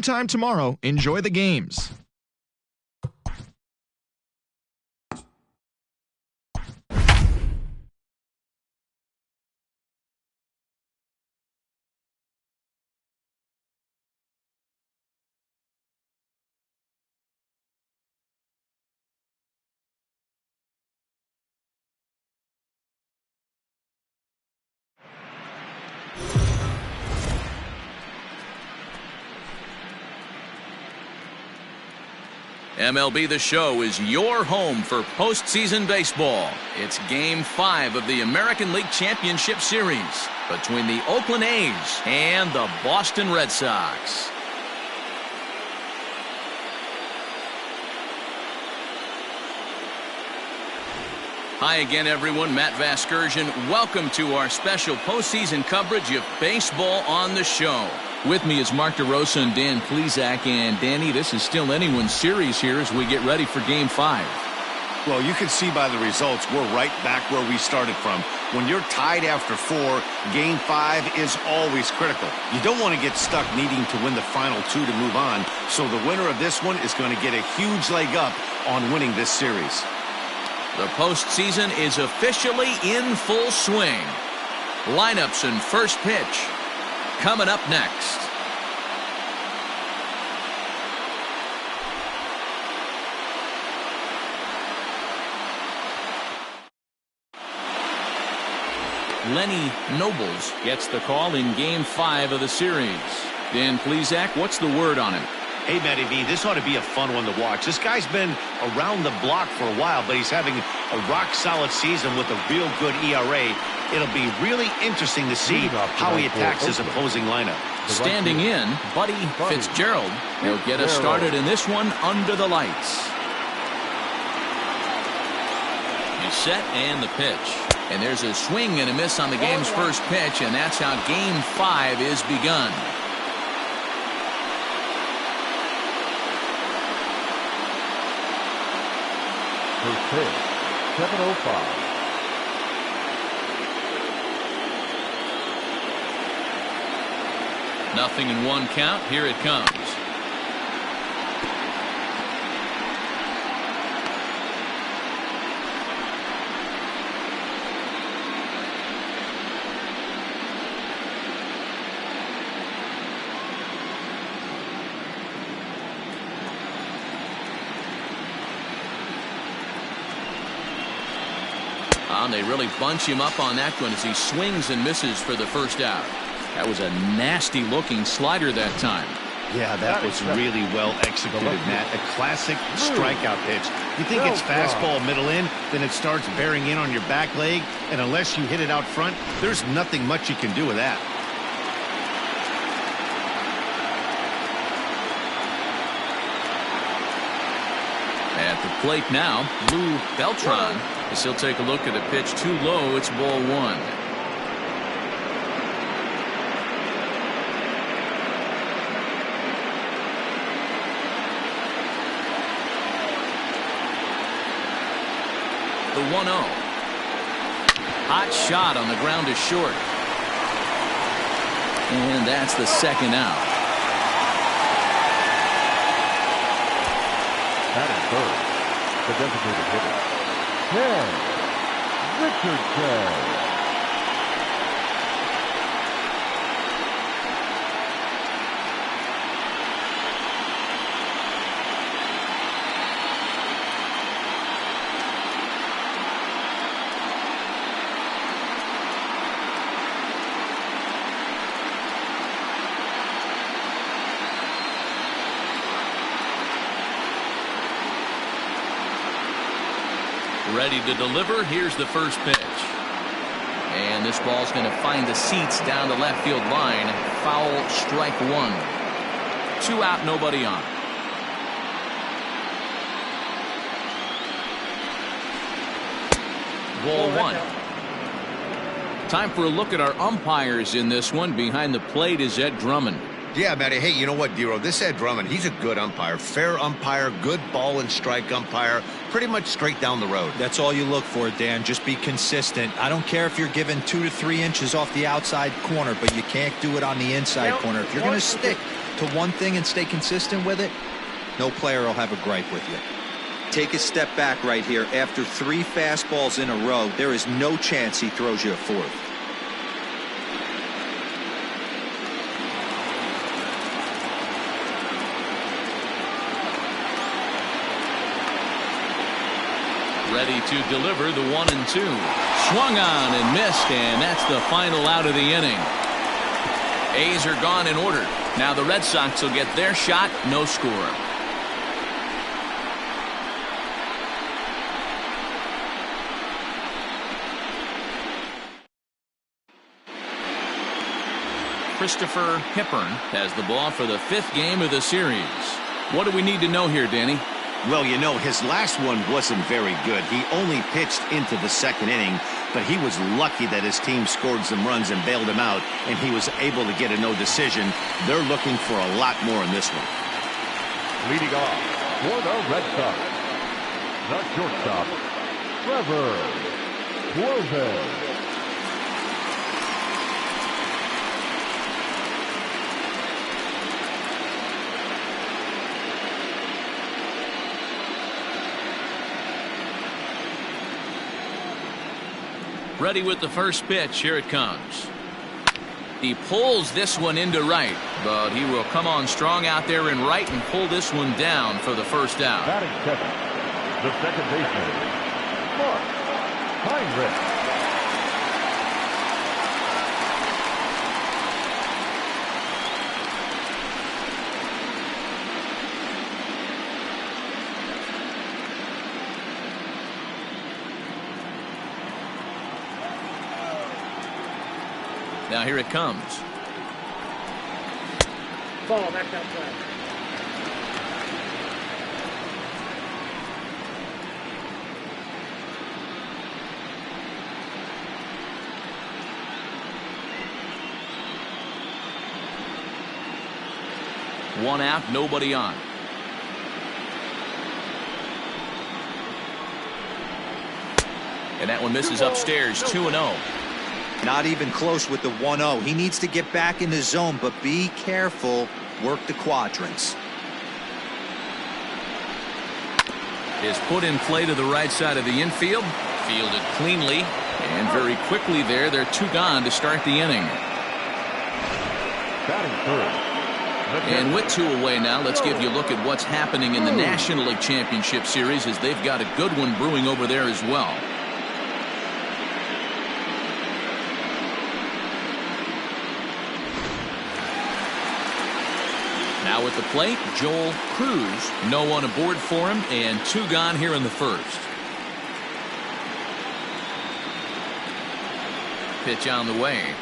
time tomorrow. Enjoy the games. MLB The Show is your home for postseason baseball. It's Game 5 of the American League Championship Series between the Oakland A's and the Boston Red Sox. Hi again, everyone. Matt Vasgersian. Welcome to our special postseason coverage of baseball on the show. With me is Mark DeRosa and Dan Plesac. And Danny, this is still anyone's series here as we get ready for Game 5. Well, you can see by the results we're right back where we started from. When you're tied after 4, Game 5 is always critical. You don't want to get stuck needing to win the final 2 to move on. So the winner of this one is going to get a huge leg up on winning this series. The postseason is officially in full swing. Lineups and first pitch coming up next. Lenny Nobles gets the call in Game 5 of the series. Dan Plesac, what's the word on him? Hey, Matty V, this ought to be a fun one to watch. This guy's been around the block for a while, but he's having a rock-solid season with a real good ERA. It'll be really interesting to see how he attacks his opposing lineup. Standing in, Buddy Fitzgerald. He'll get us started in this one under the lights. He's set and the pitch. And there's a swing and a miss on the game's first pitch, and that's how Game 5 is begun. First pitch, 7:05. Nothing in one count. Here it comes. And they really bunch him up on that one as he swings and misses for the first out. That was a nasty looking slider that time. Yeah, that was really well executed, Matt. A classic strikeout pitch. You think it's fastball middle in, then it starts bearing in on your back leg, and unless you hit it out front, there's nothing much you can do with that. At the plate now, Lou Beltran. As he'll take a look at a pitch too low. It's ball 1. The 1-0. Hot shot on the ground is short. And that's the second out. That is third. The designated hitter, Richardson. Ready to deliver. Here's the first pitch. And this ball's going to find the seats down the left field line. Foul, strike 1. 2 out, nobody on. Ball 1. Time for a look at our umpires in this one. Behind the plate is Ed Drummond. Yeah, Matty. Hey, you know what, Dero? This Ed Drummond, he's a good umpire. Fair umpire, good ball and strike umpire. Pretty much straight down the road. That's all you look for, Dan. Just be consistent. I don't care if you're given 2 to 3 inches off the outside corner, but you can't do it on the inside corner. If you're going to stick to one thing and stay consistent with it, no player will have a gripe with you. Take a step back right here. After 3 fastballs in a row, there is no chance he throws you a 4th. Ready to deliver the 1-2. Swung on and missed, and that's the final out of the inning. A's are gone in order. Now the Red Sox will get their shot. No score. Christopher Hippern has the ball for the 5th game of the series. What do we need to know here, Danny? Well, you know, his last one wasn't very good. He only pitched into the 2nd inning, but he was lucky that his team scored some runs and bailed him out, and he was able to get a no decision. They're looking for a lot more in this one. Leading off for the Red Sox, the shortstop, Trevor Gomez. Ready with the first pitch. Here it comes. He pulls this one into right, but he will come on strong out there in right and pull this one down for the first out. Batting second, the second baseman, Heinrich. Now here it comes. Ball back outside. One out, nobody on. And that one misses upstairs. 2-0. Not even close with the 1-0. He needs to get back in the zone, but be careful. Work the quadrants. Is put in play to the right side of the infield. Fielded cleanly. And very quickly there, they're 2 gone to start the inning. Batting third. And with 2 away now, let's give you a look at what's happening in the National League Championship Series, as they've got a good one brewing over there as well. Now at the plate, Joel Cruz. No one aboard for him, and 2 gone here in the first. Pitch on the way.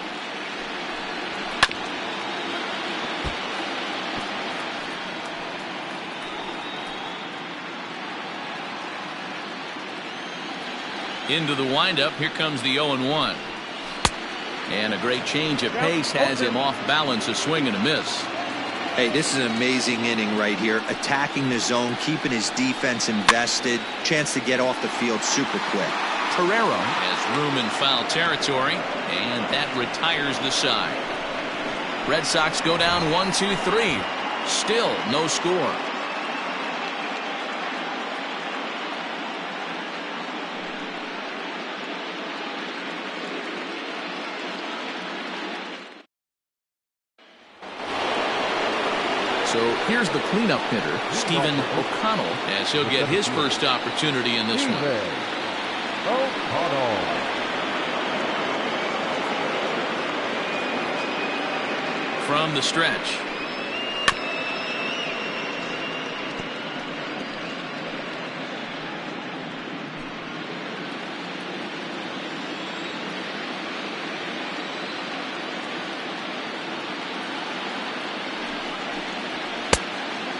Into the windup. Here comes the 0-1. And a great change of pace has him off balance, a swing and a miss. Hey, this is an amazing inning right here. Attacking the zone, keeping his defense invested. Chance to get off the field super quick. Carrero has room in foul territory, and that retires the side. Red Sox go down 1-2-3. Still no score. So here's the cleanup hitter, Stephen O'Connell, as he'll get his first opportunity in this one. O'Connell. From the stretch.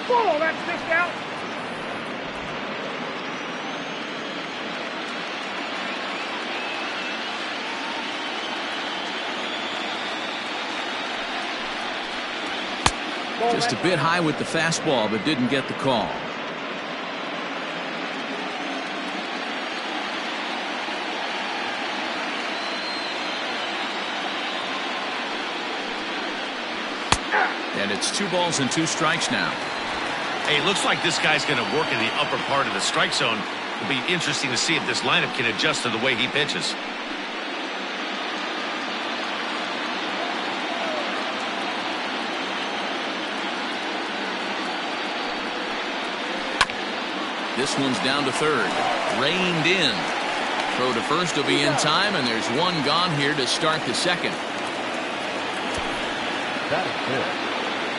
Ball, that's fished out. Just a bit high with the fastball, but didn't get the call. And it's It's 2 balls and 2 strikes now. Hey, it looks like this guy's going to work in the upper part of the strike zone. It'll be interesting to see if this lineup can adjust to the way he pitches. This one's down to third. Reined in. Throw to first will be in time, and there's 1 gone here to start the second. That is it.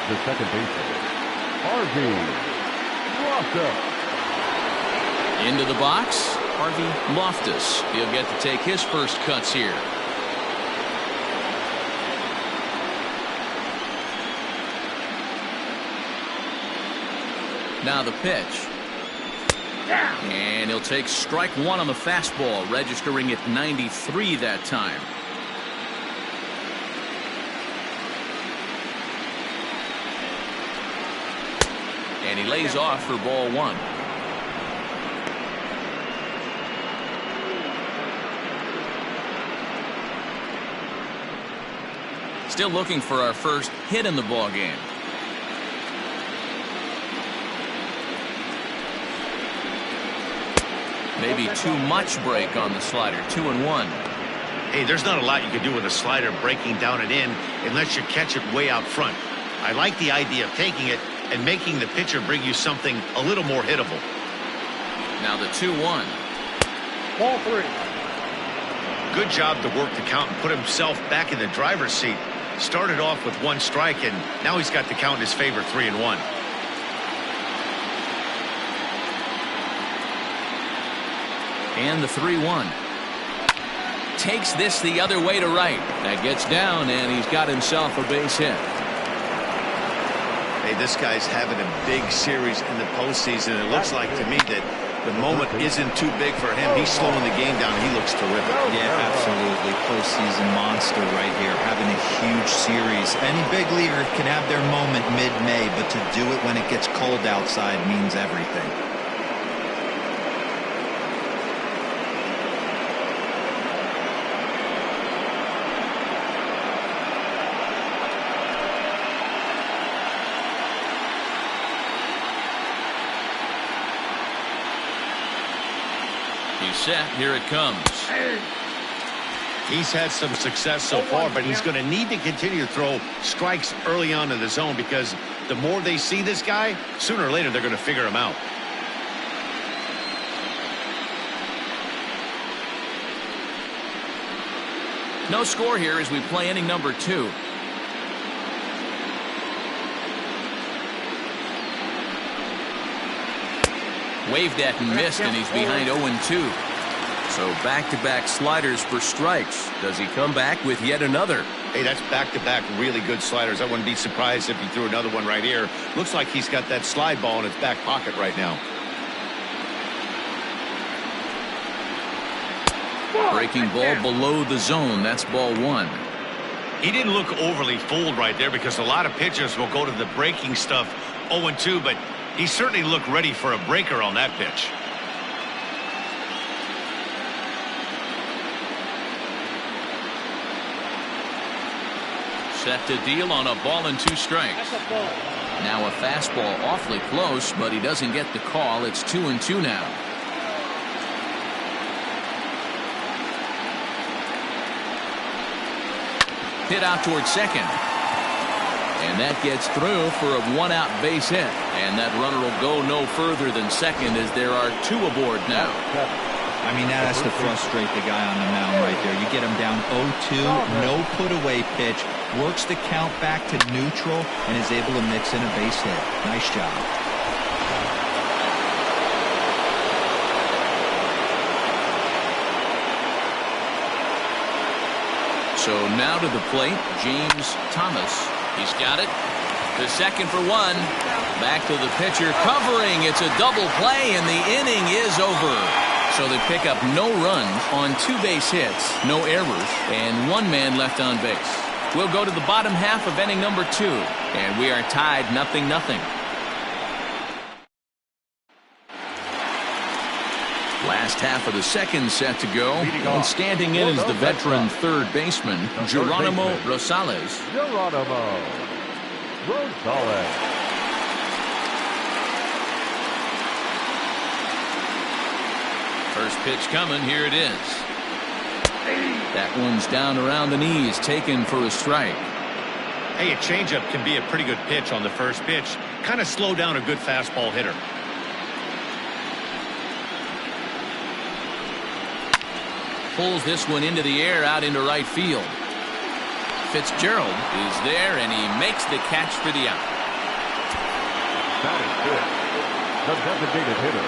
The second baseman, Harvey Loftus. Into the box, Harvey Loftus. He'll get to take his first cuts here. Now the pitch. And he'll take strike 1 on the fastball, registering at 93 that time. And he lays off for ball 1. Still looking for our first hit in the ball game. Maybe too much break on the slider. 2-1. Hey, there's not a lot you can do with a slider breaking down and in unless you catch it way out front. I like the idea of taking it and making the pitcher bring you something a little more hittable. Now the 2-1. Ball 3. Good job to work the count and put himself back in the driver's seat. Started off with 1 strike, and now he's got the count in his favor, 3-1. And the 3-1. Takes this the other way to right. That gets down, and he's got himself a base hit. Hey, this guy's having a big series in the postseason. It looks like to me that the moment isn't too big for him. He's slowing the game down. He looks terrific. Yeah, absolutely. Postseason monster right here. Having a huge series. Any big leaguer can have their moment mid-May, but to do it when it gets cold outside means everything. Set. Here it comes. He's had some success so far, but he's going to need to continue to throw strikes early on in the zone because the more they see this guy, sooner or later they're going to figure him out. No score here as we play inning number 2. Waved at and missed, and he's behind 0-2. So back-to-back sliders for strikes. Does he come back with yet another? Hey, that's back-to-back really good sliders. I wouldn't be surprised if he threw another one right here. Looks like he's got that slide ball in his back pocket right now. Breaking ball below the zone. That's ball 1. He didn't look overly fooled right there because a lot of pitchers will go to the breaking stuff 0-2, but he certainly looked ready for a breaker on that pitch. Set to deal on a ball and 2 strikes. Now a fastball awfully close, but he doesn't get the call. It's 2-2 now. Hit out towards second. And that gets through for a 1-out base hit. And that runner will go no further than second as there are 2 aboard now. I mean, that has to frustrate the guy on the mound right there. You get him down 0-2, no put-away pitch, works the count back to neutral, and is able to mix in a base hit. Nice job. So now to the plate, James Thomas. He's got it. The second for 1. Back to the pitcher, covering. It's a double play, and the inning is over. So they pick up no runs on 2 base hits, no errors, and 1 man left on base. We'll go to the bottom half of inning number 2, and we are tied 0-0. Last half of the second set to go, and standing in is the veteran third baseman, Geronimo Rosales. Rosales. First pitch coming. Here it is. That one's down around the knees, taken for a strike. Hey, a changeup can be a pretty good pitch on the first pitch. Kind of slow down a good fastball hitter. Pulls this one into the air out into right field. Fitzgerald is there, and he makes the catch for the out. That is good. The designated hitter,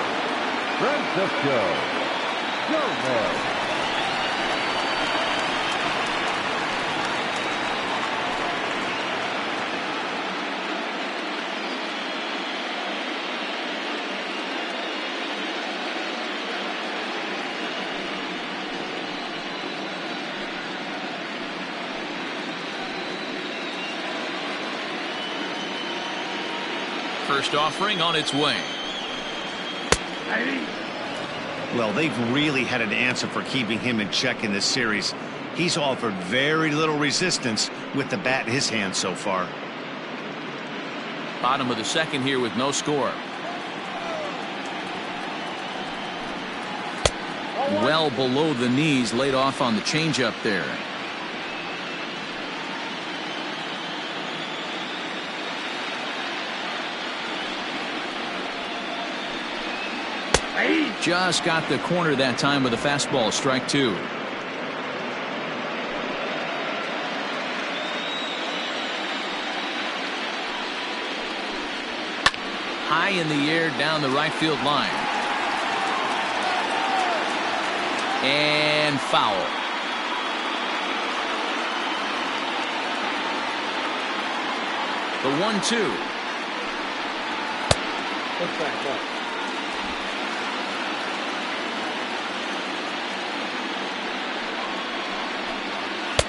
Francesco Gomez. First offering on its way. Well, they've really had an answer for keeping him in check in this series. He's offered very little resistance with the bat in his hand so far. Bottom of the second here with no score. Well below the knees, laid off on the changeup there. Just got the corner that time with a fastball, strike two. High in the air down the right field line. And foul. The 1-2. Looks back up.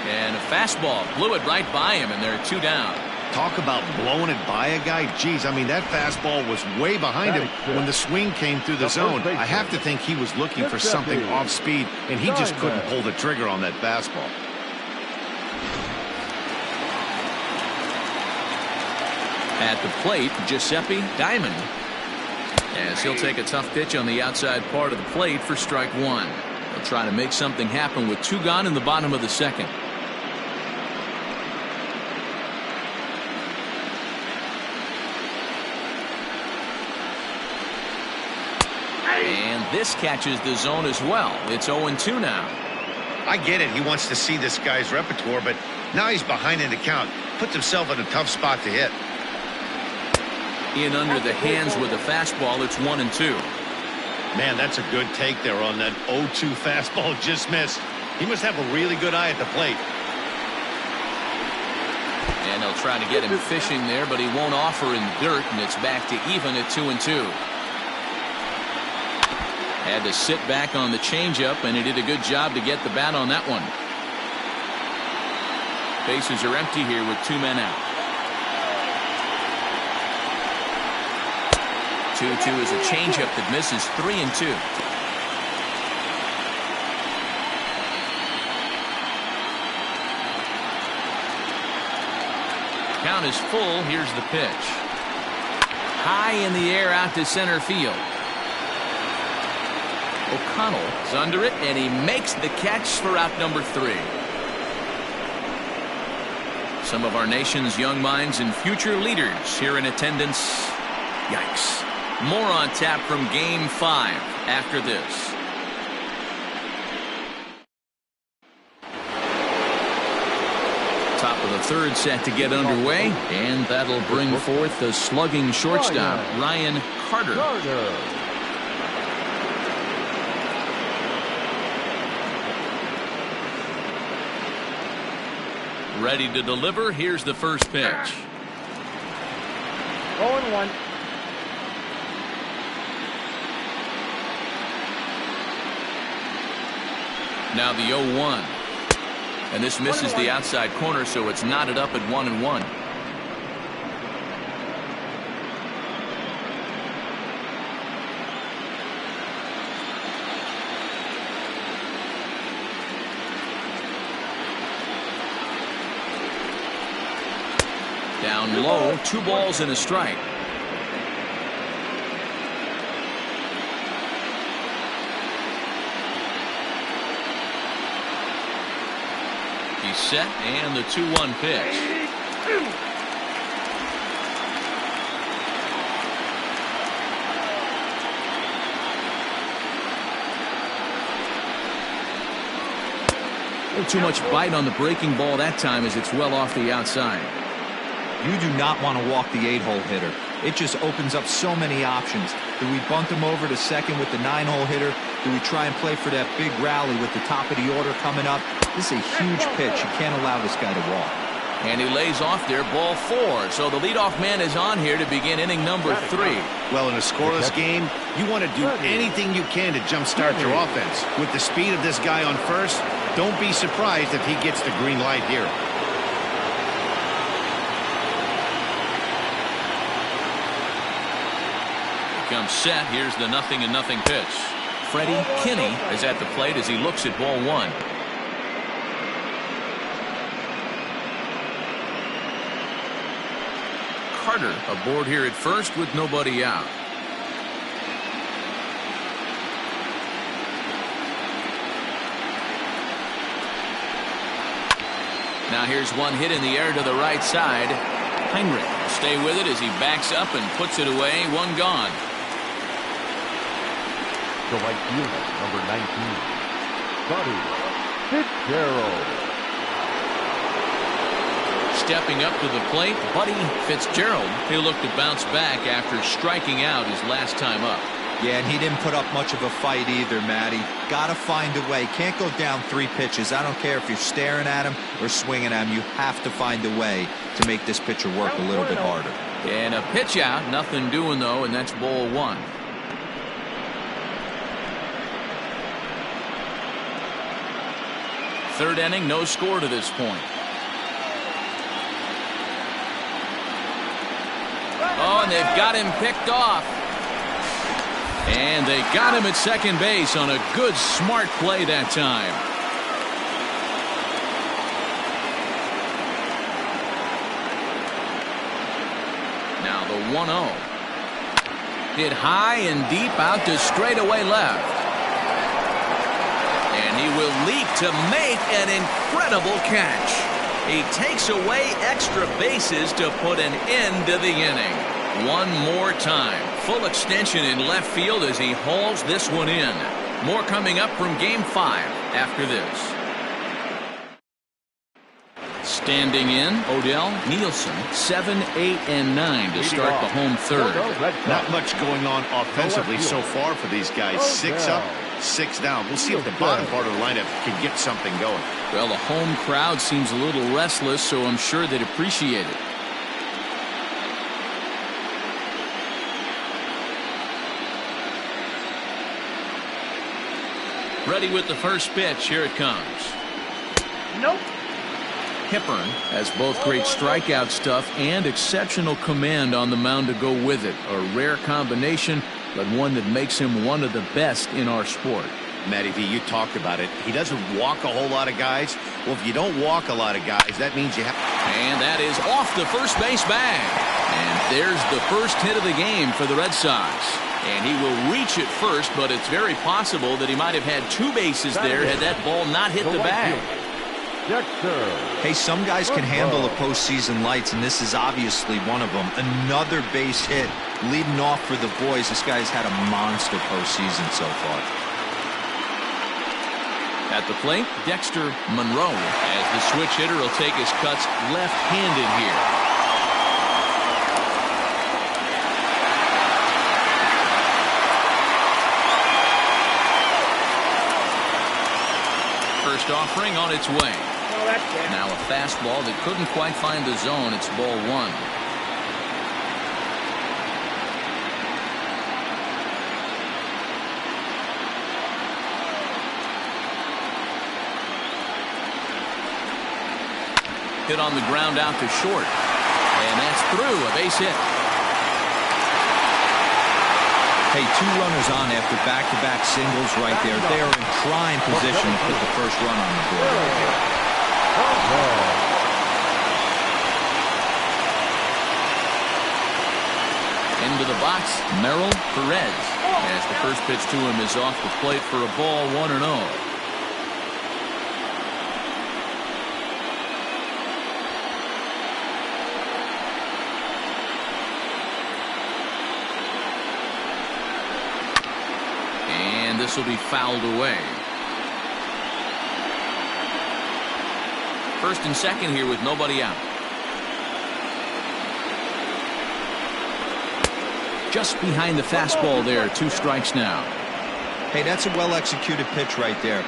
And a fastball blew it right by him, and there are two down. Talk about blowing it by a guy. Geez, I mean, that fastball was way behind him when the swing came through the zone. I have to think he was looking for something off speed, and he just couldn't pull the trigger on that fastball. At the plate, Giuseppe Diamond, as he'll take a tough pitch on the outside part of the plate for strike one. He'll try to make something happen with two gone in the bottom of the second. And this catches the zone as well. It's 0-2 now. I get it. He wants to see this guy's repertoire, but now he's behind in the count. Puts himself in a tough spot to hit. In under the hands with a fastball. It's 1-2. Man, that's a good take there on that 0-2 fastball just missed. He must have a really good eye at the plate. And they'll try to get him fishing there, but he won't offer in dirt, and it's back to even at 2-2. Had to sit back on the changeup, and he did a good job to get the bat on that one. Bases are empty here with two men out. 2-2 is a changeup that misses. 3-2. Count is full. Here's the pitch. High in the air out to center field. O'Connell is under it, and he makes the catch for out number 3. Some of our nation's young minds and future leaders here in attendance. Yikes. More on tap from Game 5 after this. Top of the third set to get underway, and that'll bring forth the slugging shortstop, Ryan Carter. Ready to deliver. Here's the first pitch. 0-1. Now the 0-1. And this misses the outside corner, so it's knotted up at 1-1. Down Down low, 2 balls and a strike. He's set, and the 2-1 pitch. A little too much bite on the breaking ball that time as it's well off the outside. You do not want to walk the 8-hole hitter. It just opens up so many options. Do we bunt him over to second with the 9-hole hitter? Do we try and play for that big rally with the top of the order coming up? This is a huge pitch. You can't allow this guy to walk. And he lays off there, ball 4. So the leadoff man is on here to begin inning number 3. Well, in a scoreless game, you want to do anything you can to jumpstart your offense. With the speed of this guy on first, don't be surprised if he gets the green light here. Comes set. Here's the 0-0 pitch. Freddie Kinney is at the plate as he looks at ball 1. Carter aboard here at first with nobody out. Now here's one hit in the air to the right side. Heinrich will stay with it as he backs up and puts it away. 1 gone. The right fielder, number 19, Buddy Fitzgerald. Stepping up to the plate, Buddy Fitzgerald. He'll look to bounce back after striking out his last time up. Yeah, and he didn't put up much of a fight either, Matty. Got to find a way. Can't go down 3 pitches. I don't care if you're staring at him or swinging at him. You have to find a way to make this pitcher work a little bit harder. And a pitch out. Nothing doing, though, and that's ball 1. Third inning, no score to this point. Oh, and they've got him picked off. And they got him at second base on a good, smart play that time. Now the 1-0. Hit high and deep out to straightaway left. And he will leap to make an incredible catch. He takes away extra bases to put an end to the inning. One more time. Full extension in left field as he hauls this one in. More coming up from Game 5 after this. Standing in, Odell Nielsen, 7, 8, and 9 to start the home third. Not much going on offensively so far for these guys. 6 up, 6 down. We'll see if the bottom part of the lineup can get something going. Well, the home crowd seems a little restless, so I'm sure they'd appreciate it. Ready with the first pitch. Here it comes. Nope. Hepburn has both great strikeout stuff and exceptional command on the mound to go with it. A rare combination, but one that makes him one of the best in our sport. Matty V, you talked about it. He doesn't walk a whole lot of guys. Well, if you don't walk a lot of guys, that means you have... And that is off the first base bag. And there's the first hit of the game for the Red Sox. And he will reach it first, but it's very possible that he might have had 2 bases there had that ball not hit the bag. Dexter. Hey, some guys can handle the postseason lights, and this is obviously one of them. Another base hit leading off for the boys. This guy's had a monster postseason so far. At the plate, Dexter Monroe, as the switch hitter will take his cuts left-handed here. First offering on its way. Now a fastball that couldn't quite find the zone. It's ball 1. Hit on the ground out to short. And that's through. A base hit. Hey, 2 runners on after back-to-back singles right there. They are in prime position to put the first run on the board right here. into the box, Merrill Perez. As the first pitch to him is off the plate for a ball, 1-0. And this will be fouled away. First and second here with nobody out. Just behind the fastball there. 2 strikes now. Hey, that's a well-executed pitch right there.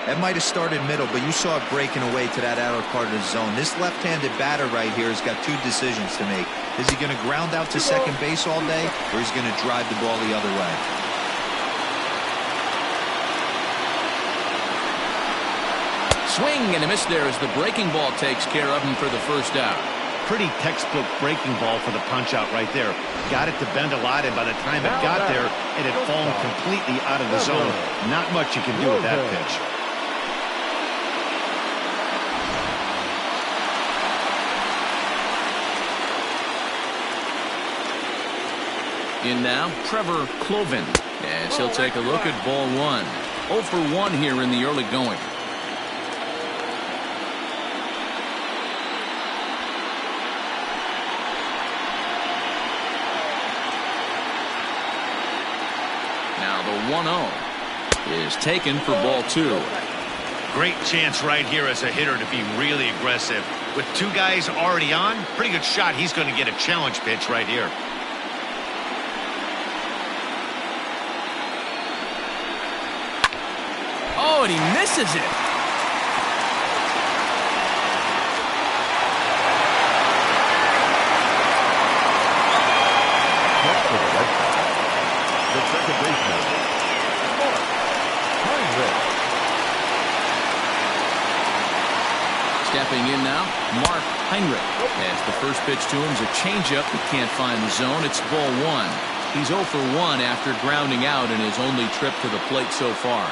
That might have started middle, but you saw it breaking away to that outer part of the zone. This left-handed batter right here has got 2 decisions to make. Is he going to ground out to second base all day, or is he going to drive the ball the other way? Swing and a miss there as the breaking ball takes care of him for the first out. Pretty textbook breaking ball for the punch out right there. Got it to bend a lot, and by the time it got there, it had fallen completely out of the zone. Not much you can do with that pitch. In now, Trevor Cloven. As he'll take a look at ball 1. 0 for 1 here in the early going. Now the 1-0 is taken for ball 2. Great chance right here as a hitter to be really aggressive. With 2 guys already on, pretty good shot. He's going to get a challenge pitch right here. Oh, and he misses it. The second baseman, Heinrich. Stepping in now, Mark Heinrich. As the first pitch to him is a changeup that can't find the zone. It's ball 1. He's 0 for 1 after grounding out in his only trip to the plate so far.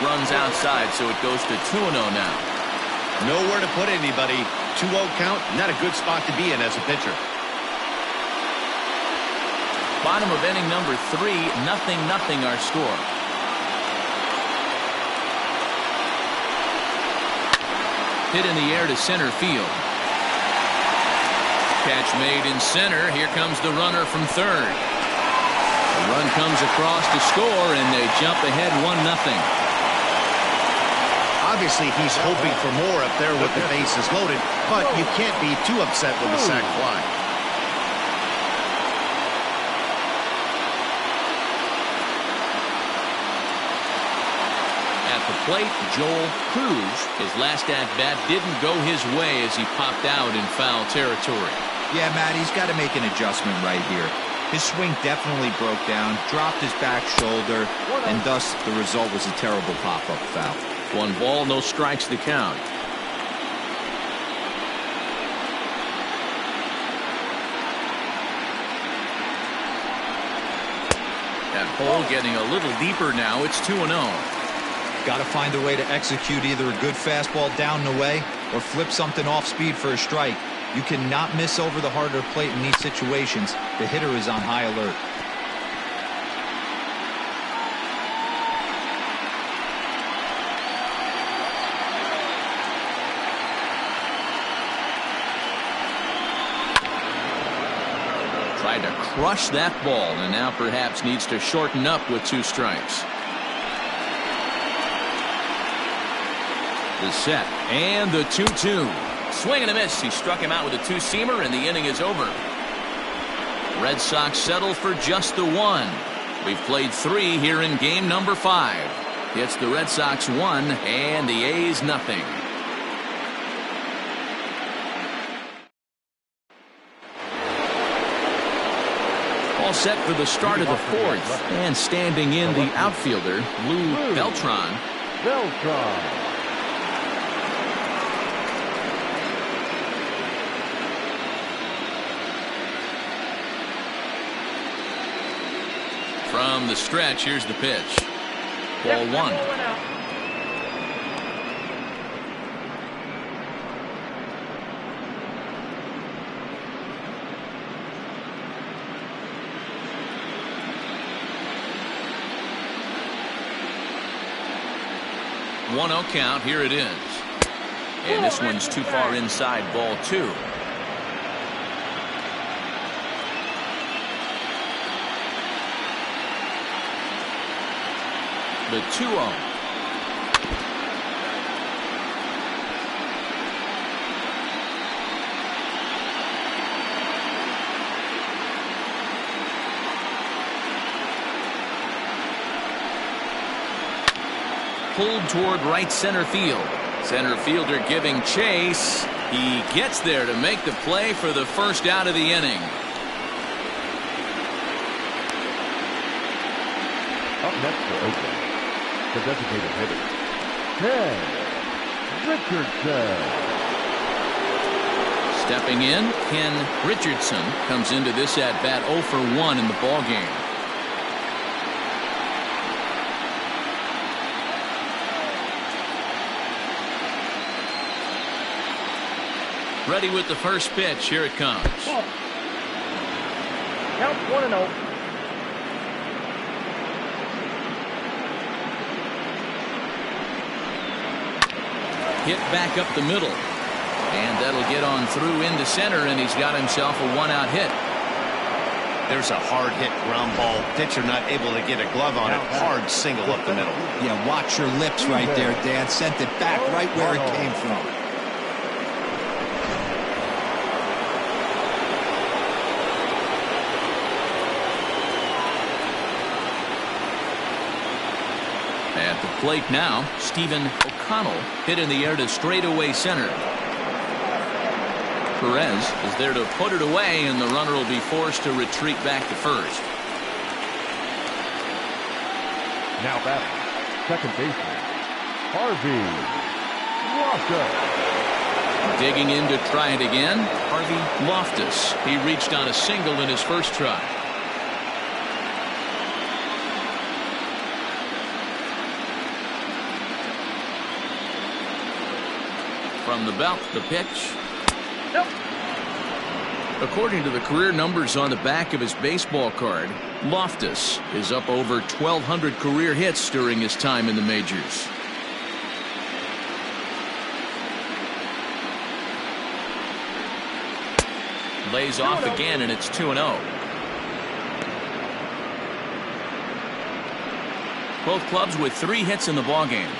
Runs outside, so it goes to 2-0 now. Nowhere to put anybody. 2-0 count, not a good spot to be in as a pitcher. Bottom of inning number 3, 0-0 our score. Hit in the air to center field. Catch made in center. Here comes the runner from third. The run comes across to score, and they jump ahead 1-0. Obviously, he's hoping for more up there with the bases loaded, but you can't be too upset with a sac fly. At the plate, Joel Cruz. His last at-bat didn't go his way as he popped out in foul territory. Yeah, Matt, he's got to make an adjustment right here. His swing definitely broke down, dropped his back shoulder, and thus the result was a terrible pop-up foul. 1 ball, no strikes to count. That hole getting a little deeper now. It's 2-0. Got to find a way to execute either a good fastball down and away or flip something off speed for a strike. You cannot miss over the harder plate in these situations. The hitter is on high alert. Tried to crush that ball, and now perhaps needs to shorten up with 2 strikes. The set, and the 2-2. Swing and a miss. He struck him out with a 2-seamer, and the inning is over. Red Sox settle for just the 1. We've played 3 here in game number 5. It's the Red Sox 1 and the A's 0. All set for the start of the 4th, and standing in the outfielder, Lou Beltran. From the stretch, here's the pitch. Ball 1. 1-0 count. Here it is. And this one's too far inside, ball 2. The 2-0. Pulled toward right center field. Center fielder giving chase. He gets there to make the play for the first out of the inning. Up next for Oakland, the designated hitter, Richardson. Stepping in, Ken Richardson comes into this at bat 0 for 1 in the ball game. Ready with the first pitch. Here it comes. Count 1-0. Hit back up the middle. And that'll get on through into center, and he's got himself a 1-out hit. There's a hard hit ground ball. Pitcher not able to get a glove on it. Hard single up the middle. Yeah, watch your lips right there, Dan. Sent it back right where it came from. At the plate now, Stephen O'Connell hit in the air to straightaway center. Perez is there to put it away, and the runner will be forced to retreat back to first. Now batting, second baseman, Harvey Loftus. Digging in to try it again, Harvey Loftus. He reached on a single in his first try. From the belt, the pitch. Nope. According to the career numbers on the back of his baseball card, Loftus is up over 1,200 career hits during his time in the majors. Lays off again, and it's 2-0. Both clubs with 3 hits in the ballgame.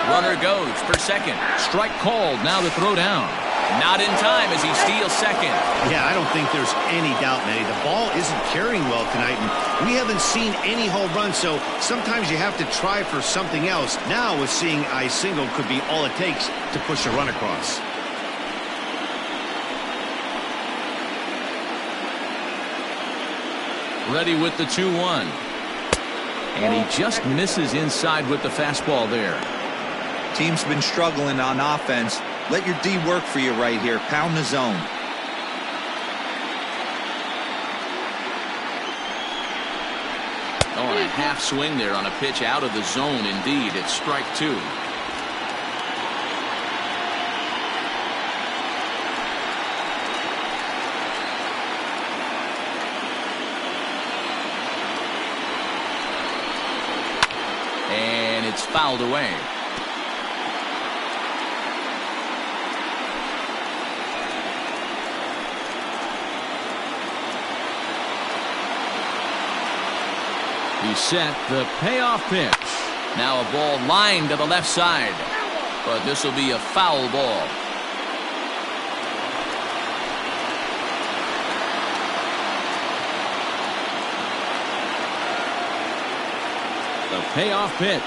Runner goes for second. Strike called. Now the throw down. Not in time as he steals second. Yeah, I don't think there's any doubt, Manny. The ball isn't carrying well tonight, and we haven't seen any home runs, so sometimes you have to try for something else. Now, with seeing I single could be all it takes to push a run across. Ready with the 2-1. And he just misses inside with the fastball there. Team's been struggling on offense. Let your D work for you right here. Pound the zone. Oh, and a half swing there on a pitch out of the zone. Indeed, it's strike 2. And it's fouled away. He set the payoff pitch. Now a ball lined to the left side. But this will be a foul ball. The payoff pitch.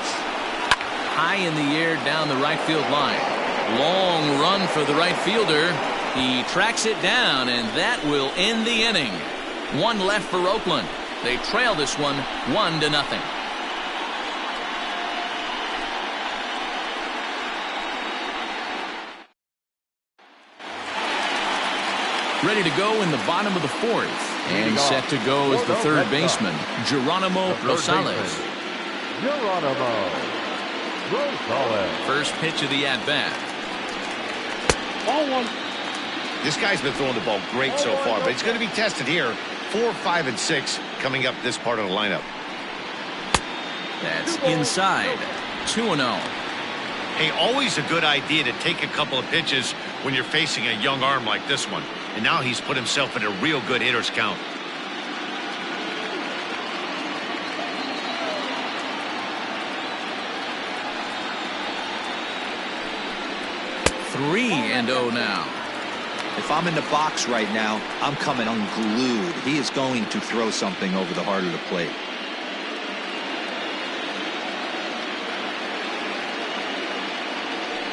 High in the air down the right field line. Long run for the right fielder. He tracks it down, and that will end the inning. 1 left for Oakland. They trail this one 1-0. Ready to go in the bottom of the 4th. And set to go as the third baseman, Geronimo Rosales. Geronimo Rosales. First pitch of the at-bat. Ball 1. This guy's been throwing the ball great so far, but it's going to be tested here. 4, 5, and 6 coming up this part of the lineup. That's inside. 2-0. Hey, always a good idea to take a couple of pitches when you're facing a young arm like this one. And now he's put himself in a real good hitter's count. Three and 0 now. If I'm in the box right now, I'm coming unglued. He is going to throw something over the heart of the plate.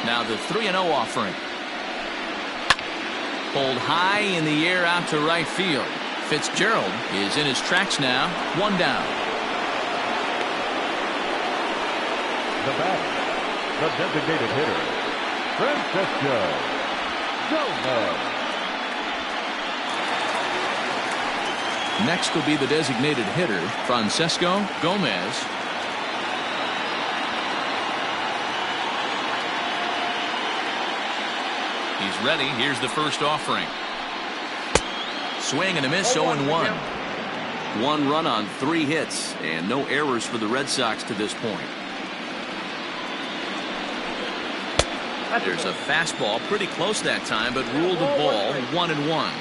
Now the 3-0 offering. Pulled high in the air out to right field. Fitzgerald is in his tracks now. 1 down. The batter, the designated hitter, Francesco Gomez. Next will be the designated hitter, Francesco Gomez. He's ready. Here's the first offering. Swing and a miss, 0-1. 1 run on 3 hits, and no errors for the Red Sox to this point. There's a fastball pretty close that time, but ruled a ball. 1-1.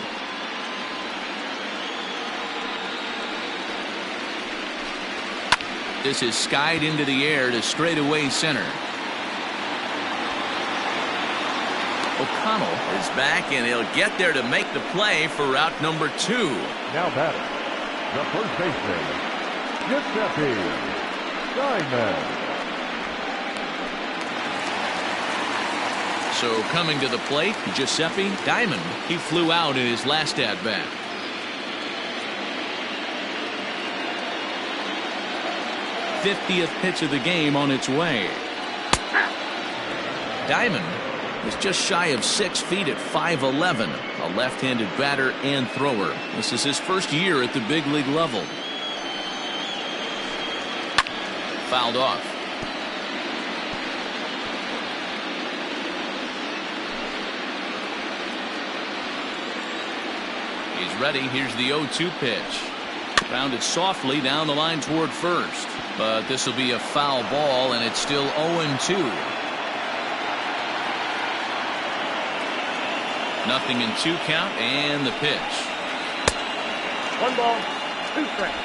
This is skied into the air to straightaway center. O'Connell is back, and he'll get there to make the play for route number 2. Now batter, the first baseman, Giuseppe Diamond. So coming to the plate, Giuseppe Diamond. He flew out in his last at-bat. '50th pitch of the game on its way. Diamond is just shy of 6 feet at 5'11", a left-handed batter and thrower. This is his first year at the big league level. Fouled off. He's ready. Here's the 0-2 pitch. Grounded softly down the line toward first. But this will be a foul ball, and it's still 0-2. Nothing in 2 count, and the pitch. 1 ball, 2 strikes.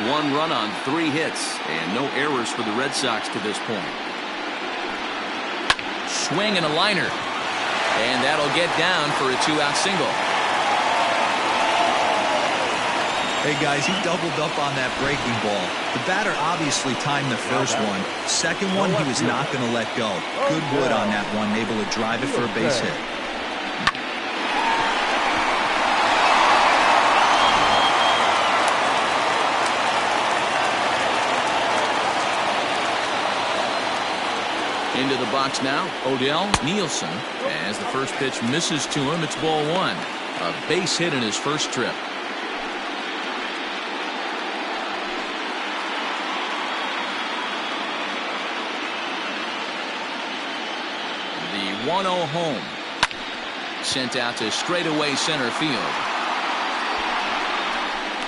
One run on 3 hits, and no errors for the Red Sox to this point. Swing and a liner. And that'll get down for a 2-out single. Hey guys, he doubled up on that breaking ball. The batter obviously timed the first one. Second one, he was not going to let go. Good wood on that one, able to drive it for a base hit. Into the box now, Odell Nielsen. As the first pitch misses to him, it's ball 1. A base hit in his first trip. The 1-0 home. Sent out to straightaway center field.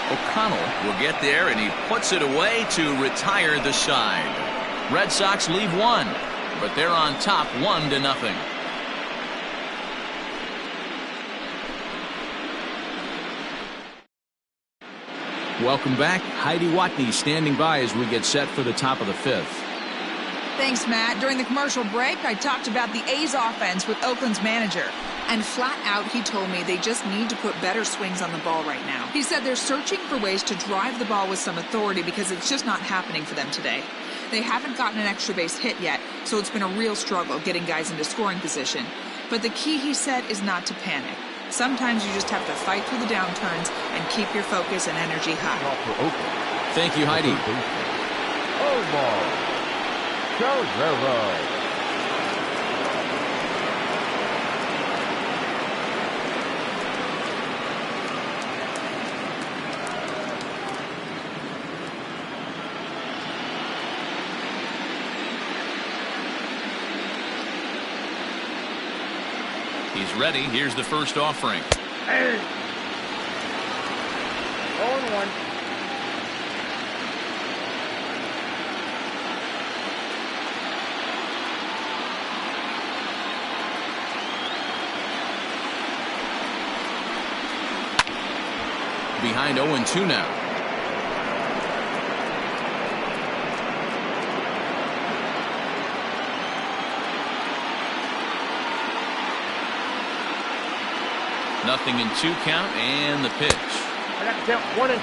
O'Connell will get there, and he puts it away to retire the side. Red Sox leave 1. But they're on top 1-0. Welcome back. Heidi Watney standing by as we get set for the top of the 5th. Thanks, Matt. During the commercial break, I talked about the A's offense with Oakland's manager. And flat out, he told me they just need to put better swings on the ball right now. He said they're searching for ways to drive the ball with some authority because it's just not happening for them today. They haven't gotten an extra base hit yet, so it's been a real struggle getting guys into scoring position. But the key, he said, is not to panic. Sometimes you just have to fight through the downturns and keep your focus and energy high. Thank you, Heidi. He's He's ready. Here's the first offering. Hey. 0-1. Behind 0-2 now. Nothing in 2 count, and the pitch. I got to count 1-2.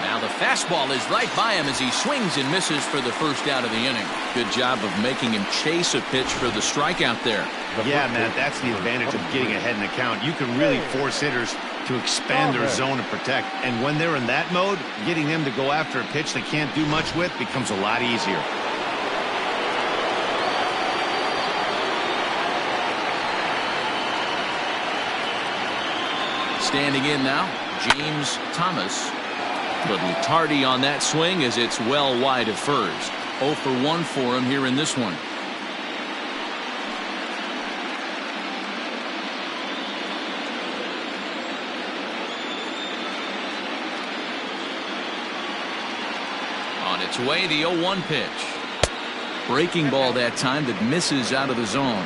Now the fastball is right by him as he swings and misses for the first out of the inning. Good job of making him chase a pitch for the strikeout there. Yeah, Matt, that's the advantage of getting ahead in the count. You can really force hitters to expand their zone and protect. And when they're in that mode, getting them to go after a pitch they can't do much with becomes a lot easier. Standing in now, James Thomas. A little tardy on that swing as it's well wide of first. 0 for 1 for him here in this one. On its way, the 0-1 pitch. Breaking ball that time that misses out of the zone.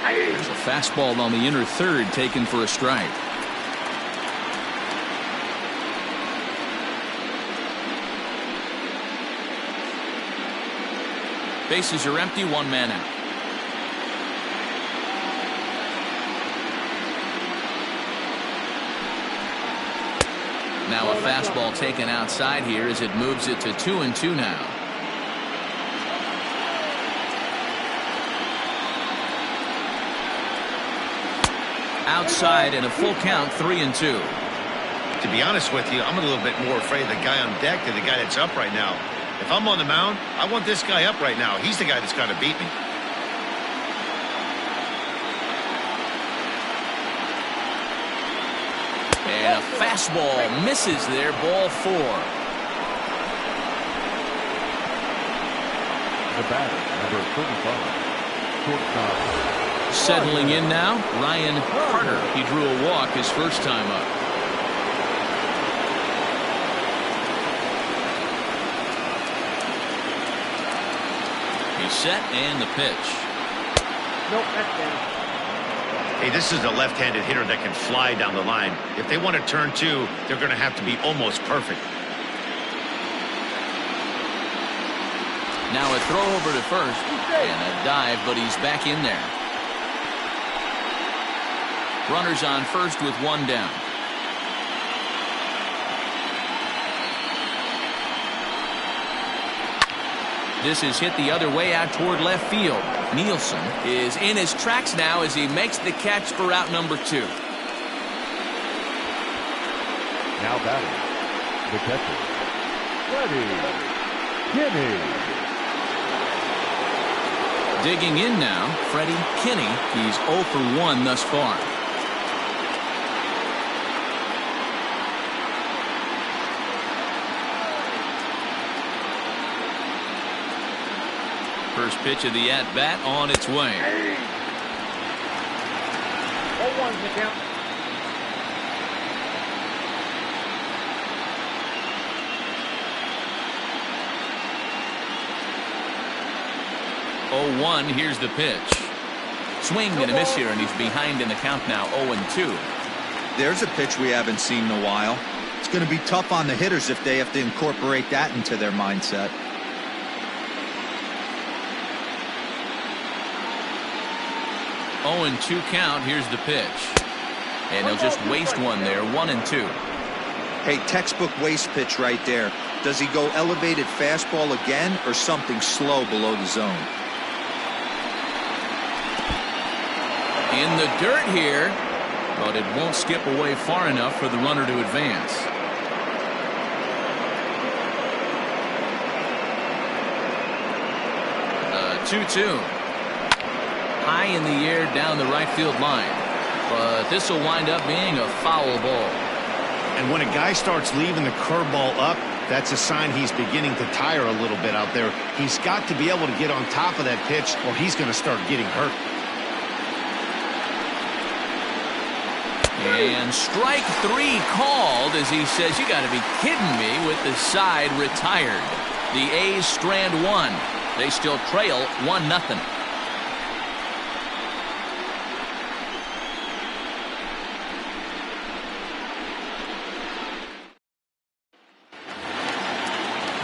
There's a fastball on the inner third taken for a strike. Bases are empty, 1 man out. Now a fastball taken outside here as it moves it to 2-2 now. Outside and a full count, 3-2. To be honest with you, I'm a little bit more afraid of the guy on deck than the guy that's up right now. If I'm on the mound, I want this guy up right now. He's the guy that's got to beat me. And a fastball misses there, ball 4. The batter, number 35, shortstop. Settling in now, Ryan Carter. He drew a walk his first time up. He's set and the pitch. Nope, that's down. Hey, this is a left-handed hitter that can fly down the line. If they want to turn 2, they're going to have to be almost perfect. Now a throw over to first and a dive, but he's back in there. Runners on first with 1 down. This is hit the other way out toward left field. Nielsen is in his tracks now as he makes the catch for out number 2. Now batting, the catcher, Freddie Kinney. Digging in now, Freddie Kinney. He's 0 for 1 thus far. First pitch of the at-bat on its way. 0-1's the count. Oh, 0-1, here's the pitch. Swing and a miss here, and he's behind in the count now, 0-2. There's a pitch we haven't seen in a while. It's going to be tough on the hitters if they have to incorporate that into their mindset. 0-2 count. Here's the pitch. And he'll just waste one there. 1-2. Hey, textbook waste pitch right there. Does he go elevated fastball again or something slow below the zone? In the dirt here, but it won't skip away far enough for the runner to advance. 2-2. High in the air down the right field line. But this will wind up being a foul ball. And when a guy starts leaving the curveball up, that's a sign he's beginning to tire a little bit out there. He's got to be able to get on top of that pitch or he's going to start getting hurt. And strike 3 called as he says, you got to be kidding me, with the side retired. The A's strand 1. They still trail 1-0.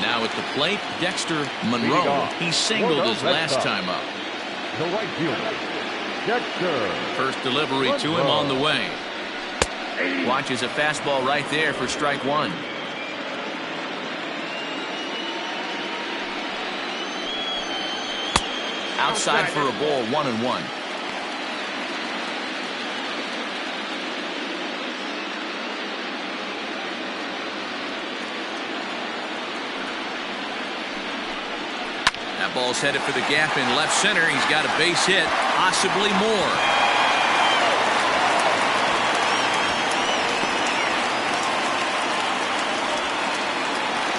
Now at the plate, Dexter Monroe. He singled his last time up. The right fielder, Dexter. First delivery to him on the way. Watches a fastball right there for strike 1. Outside for a ball, 1-1. That ball's headed for the gap in left center. He's got a base hit, possibly more.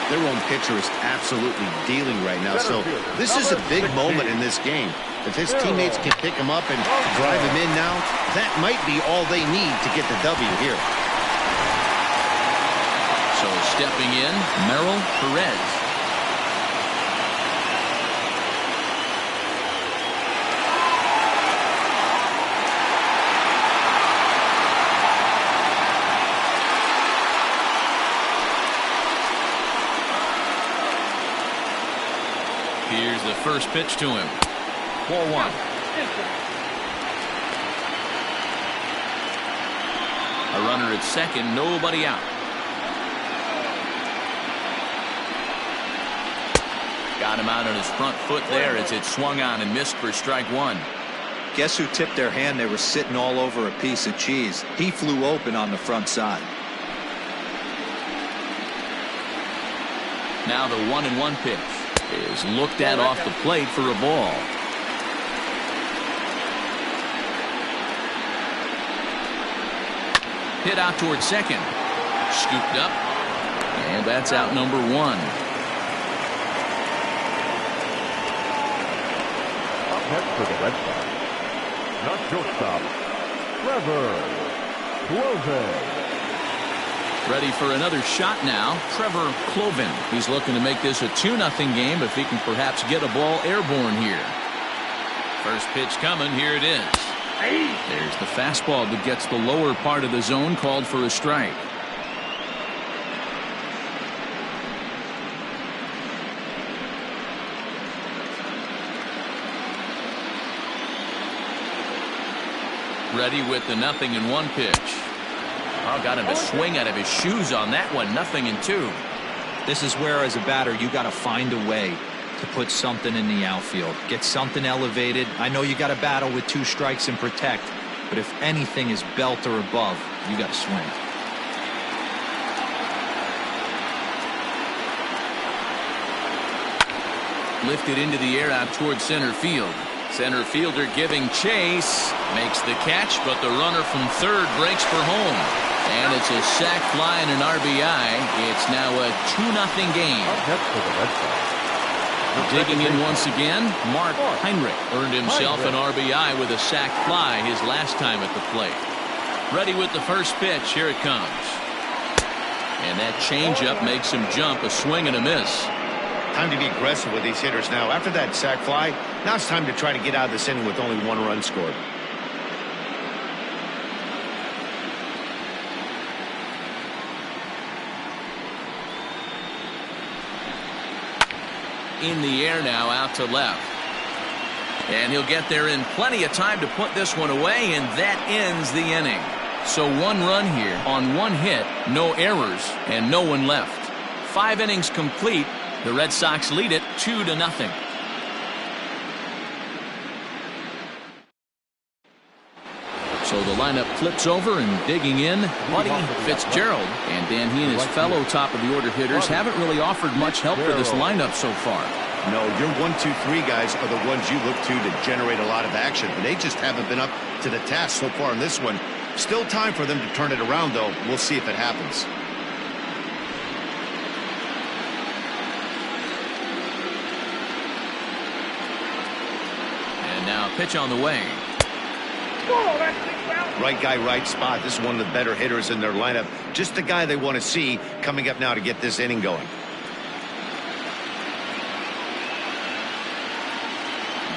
Their own pitcher is absolutely dealing right now. So this is a big moment in this game. If his teammates can pick him up and drive him in now, that might be all they need to get the W here. So stepping in, Merrill Perez. Here's the first pitch to him. 4-1. A runner at second, nobody out. Got him out on his front foot there as it swung on and missed for strike 1. Guess who tipped their hand? They were sitting all over a piece of cheese. He flew open on the front side. Now the 1-1 pitch is looked at off the plate for a ball. Hit out towards second. Scooped up. And that's out number 1. Up next for the Red Sox, not shortstop, Trevor Cloven. Ready for another shot now, Trevor Cloven. He's looking to make this a 2-0 game if he can perhaps get a ball airborne here. First pitch coming, here it is. There's the fastball that gets the lower part of the zone, called for a strike. Ready with the 0-1 pitch. Oh, got him to swing out of his shoes on that one. 0-2. This is where, as a batter, you got to find a way to put something in the outfield. Get something elevated. I know you got to battle with 2 strikes and protect, but if anything is belt or above, you got to swing. Lifted into the air out towards center field. Center fielder giving chase. Makes the catch, but the runner from third breaks for home. And it's a sac fly and an RBI. It's now a 2-0 game. Up next for the Red Sox. Digging in once again, Mark Heinrich earned himself an RBI with a sac fly his last time at the plate. Ready with the first pitch. Here it comes. And that changeup makes him jump. A swing and a miss. Time to be aggressive with these hitters now. After that sac fly, now it's time to try to get out of this inning with only 1 run scored. In the air now, out to left. And he'll get there in plenty of time to put this one away, and that ends the inning. So 1 run here on 1 hit, no errors, and no one left. 5 innings complete. The Red Sox lead it 2-0. So the lineup flips over, and digging in, Buddy Fitzgerald. And Dan, he and his fellow top-of-the-order hitters haven't really offered much help for this lineup so far. No, your 1, 2, 3 guys are the ones you look to generate a lot of action. And they just haven't been up to the task so far in this one. Still time for them to turn it around, though. We'll see if it happens. And now pitch on the way. Right guy, right spot. This is one of the better hitters in their lineup. Just the guy they want to see coming up now to get this inning going.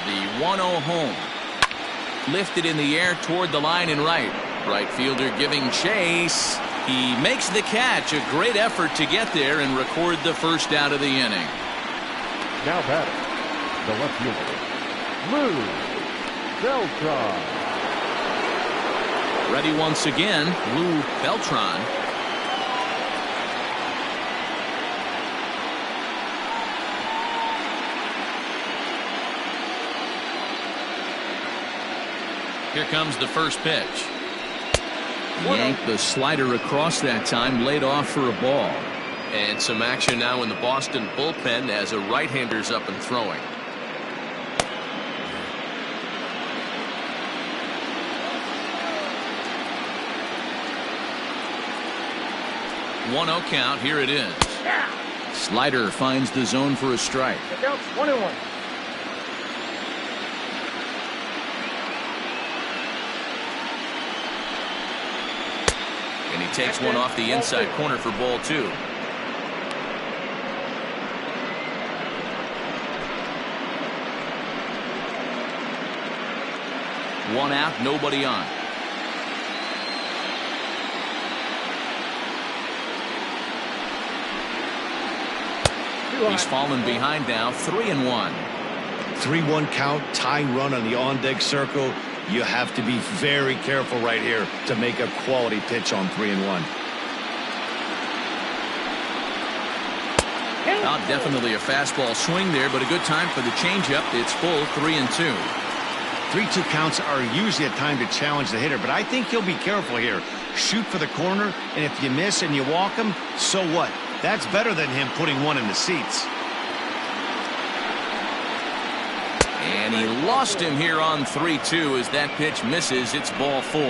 The 1-0 home. Lifted in the air toward the line and right. Right fielder giving chase. He makes the catch. A great effort to get there and record the first out of the inning. Now batting, the left fielder, Lou Beltran. Ready once again, Lou Beltran. Here comes the first pitch. Yanked the slider across that time, laid off for a ball. And some action now in the Boston bullpen as a right-hander's up and throwing. One 0 count. Here it is. Slider finds the zone for a strike. The count's 1-1. And he takes one off the inside corner for ball 2. One out, nobody on. He's fallen behind now, 3-1. 3-1 count, tying run on the on-deck circle. You have to be very careful right here to make a quality pitch on 3-1. Not definitely a fastball swing there, but a good time for the changeup. It's full, 3-2. 3-2 counts are usually a time to challenge the hitter, but I think he'll be careful here. Shoot for the corner, and if you miss and you walk him, so what? That's better than him putting one in the seats. And he lost him here on 3-2 as that pitch misses. It's ball 4.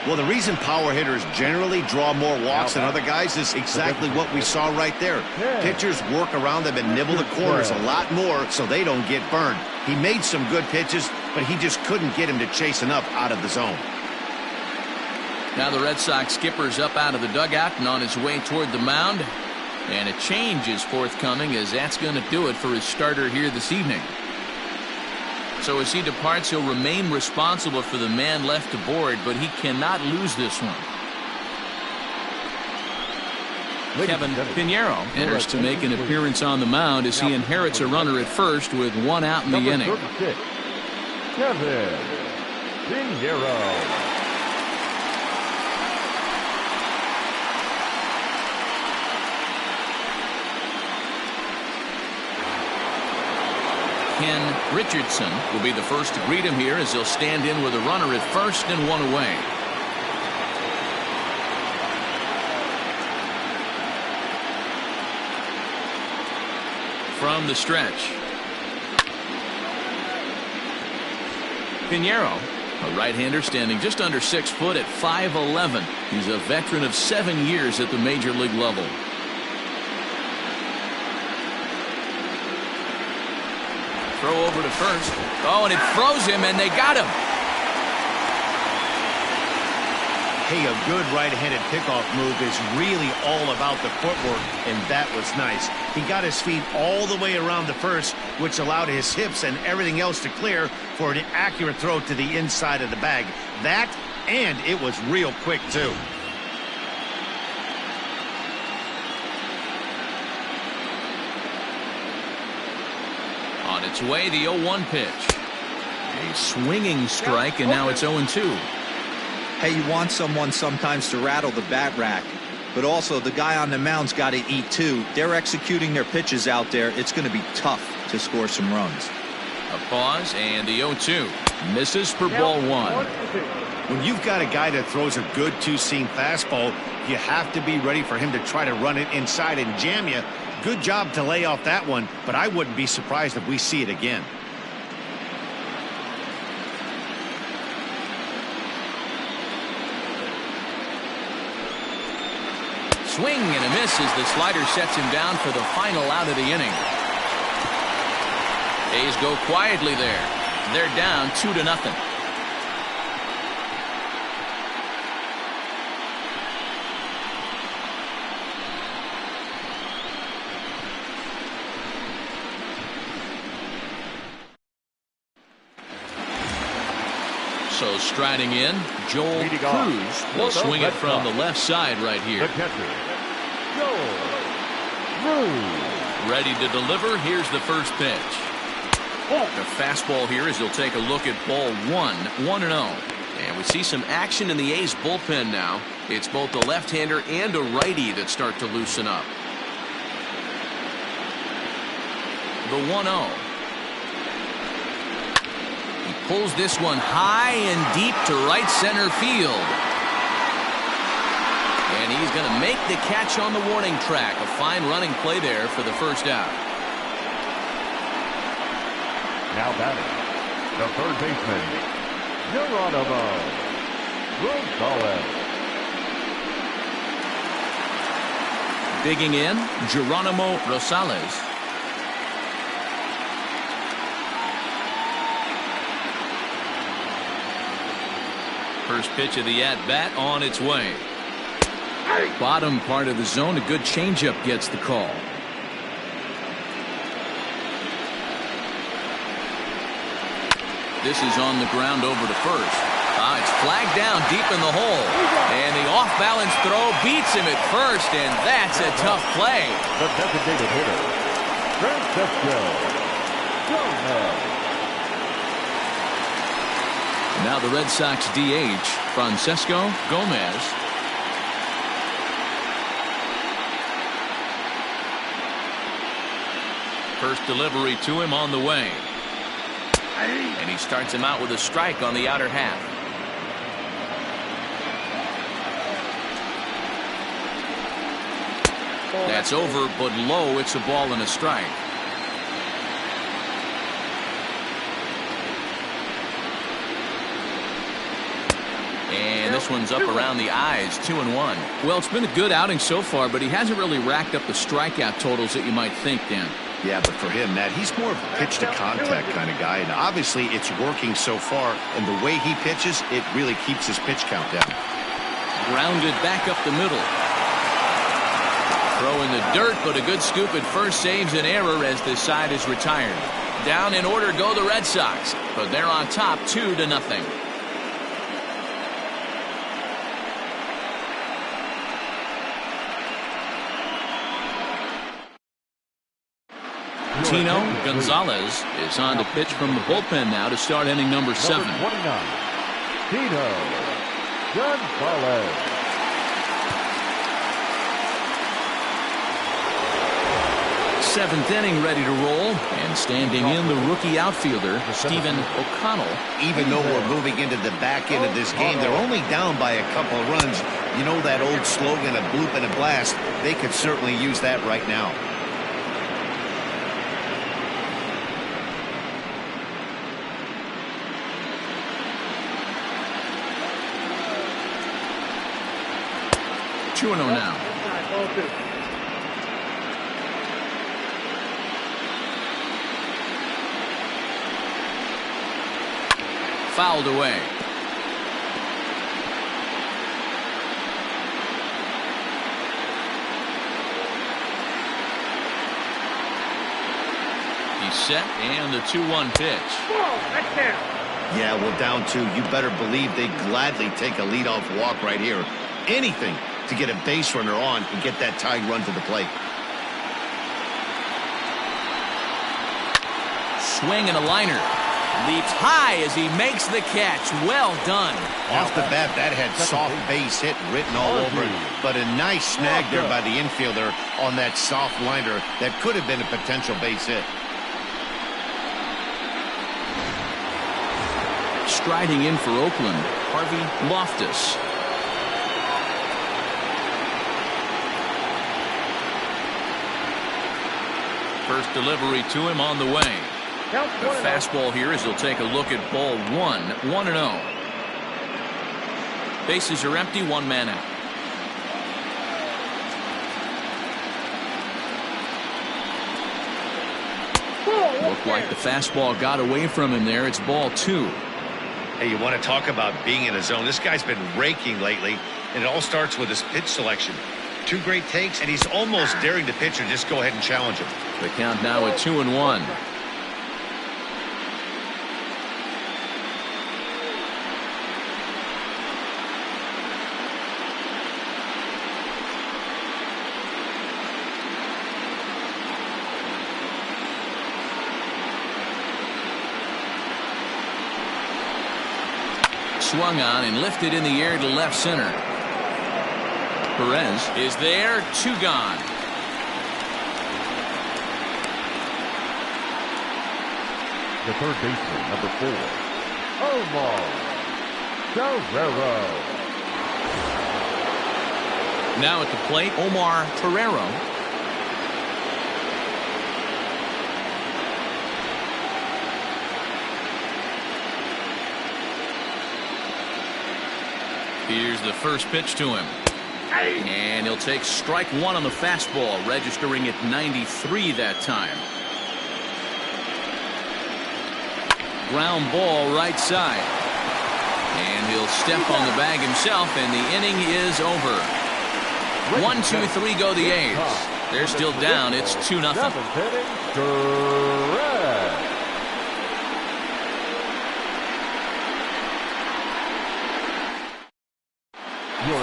Well, the reason power hitters generally draw more walks than other guys is exactly what we saw right there. Pitchers work around them and nibble the corners a lot more so they don't get burned. He made some good pitches, but he just couldn't get him to chase enough out of the zone. Now the Red Sox skipper's up out of the dugout and on his way toward the mound. And a change is forthcoming, as that's going to do it for his starter here this evening. So as he departs, he'll remain responsible for the man left to board, but he cannot lose this one. Kevin Pinheiro enters to make an appearance on the mound as he inherits a runner at first with one out in the inning. Kevin Pinheiro. Ken Richardson will be the first to greet him here as he'll stand in with a runner at first and one away. From the stretch, Pinheiro, a right-hander standing just under 6 foot at 5'11". He's a veteran of 7 years at the major league level. Throw over to first. Oh, and it froze him, and they got him. Hey, a good right-handed pickoff move is really all about the footwork, and that was nice. He got his feet all the way around the first, which allowed his hips and everything else to clear for an accurate throw to the inside of the bag. That, and it was real quick, too. On its way, the 0-1 pitch. A swinging strike, and now it's 0-2. Hey, you want someone sometimes to rattle the bat rack, but also the guy on the mound's got to eat too. They're executing their pitches out there. It's going to be tough to score some runs. A pause, and the 0-2. Misses for ball 1. When you've got a guy that throws a good two-seam fastball, you have to be ready for him to try to run it inside and jam you. Good job to lay off that one, but I wouldn't be surprised if we see it again. Swing and a miss as the slider sets him down for the final out of the inning. A's go quietly there. They're down 2-0. So striding in, Joel Cruz will swing it from the left side right here. Ready to deliver. Here's the first pitch. The fastball here as he'll take a look at ball 1, 1-0. And we see some action in the A's bullpen now. It's both a left-hander and a righty that start to loosen up. The 1-0. He pulls this one high and deep to right center field. And he's going to make the catch on the warning track. A fine running play there for the first out. Now batting, the third baseman, Geronimo Rosales. Digging in, Geronimo Rosales. First pitch of the at-bat on its way. Bottom part of the zone, a good changeup gets the call. This is on the ground over to first. It's flagged down deep in the hole. And the off-balance throw beats him at first, and that's a tough play. The designated hitter, Francesco Gomez. Now the Red Sox DH, Francesco Gomez. First delivery to him on the way. And he starts him out with a strike on the outer half. That's over, but low. It's a ball and a strike. And this one's up around the eyes, 2-1. Well, it's been a good outing so far, but he hasn't really racked up the strikeout totals that you might think, Dan. Yeah, but for him, Matt, he's more of a pitch-to-contact kind of guy, and obviously it's working so far, and the way he pitches, it really keeps his pitch count down. Grounded back up the middle. Throw in the dirt, but a good scoop at first saves an error as this side is retired. Down in order go the Red Sox, but they're on top 2-0. Tino Gonzalez is on to pitch from the bullpen now to start inning number 7. Number 29, Tino Gonzalez. Seventh inning ready to roll, and standing in the rookie outfielder Stephen O'Connell. Even though we're moving into the back end of this game, they're only down by a couple of runs. You know that old slogan, a bloop and a blast? They could certainly use that right now. Now. Fouled away. He's set, and the 2-1 pitch. Yeah, well, down 2. You better believe they'd gladly take a leadoff walk right here. Anything to get a base runner on and get that tying run to the plate. Swing and a liner. Leaps high as he makes the catch. Well done. Off the bat, that had soft base hit written all over it. But a nice snag there by the infielder on that soft liner that could have been a potential base hit. striding in for Oakland, Harvey Loftus. First delivery to him on the way. The fastball here as he'll take a look at ball 1-0. Bases are empty, one man out. Looked like the fastball got away from him there. It's ball 2. Hey, you want to talk about being in a zone? This guy's been raking lately, and it all starts with his pitch selection. 2 great takes, and he's almost daring the pitcher just go ahead and challenge him. The count now at 2-1. Swung on and lifted in the air to left center. Perez is there, 2 gone. The third baseman, number 4, Omar Guerrero. Now at the plate, Omar Guerrero. Here's the first pitch to him. And he'll take strike 1 on the fastball, registering at 93 that time. Ground ball right side. And he'll step on the bag himself, and the inning is over. 1, 2, 3 go the A's. They're still down. It's 2-0.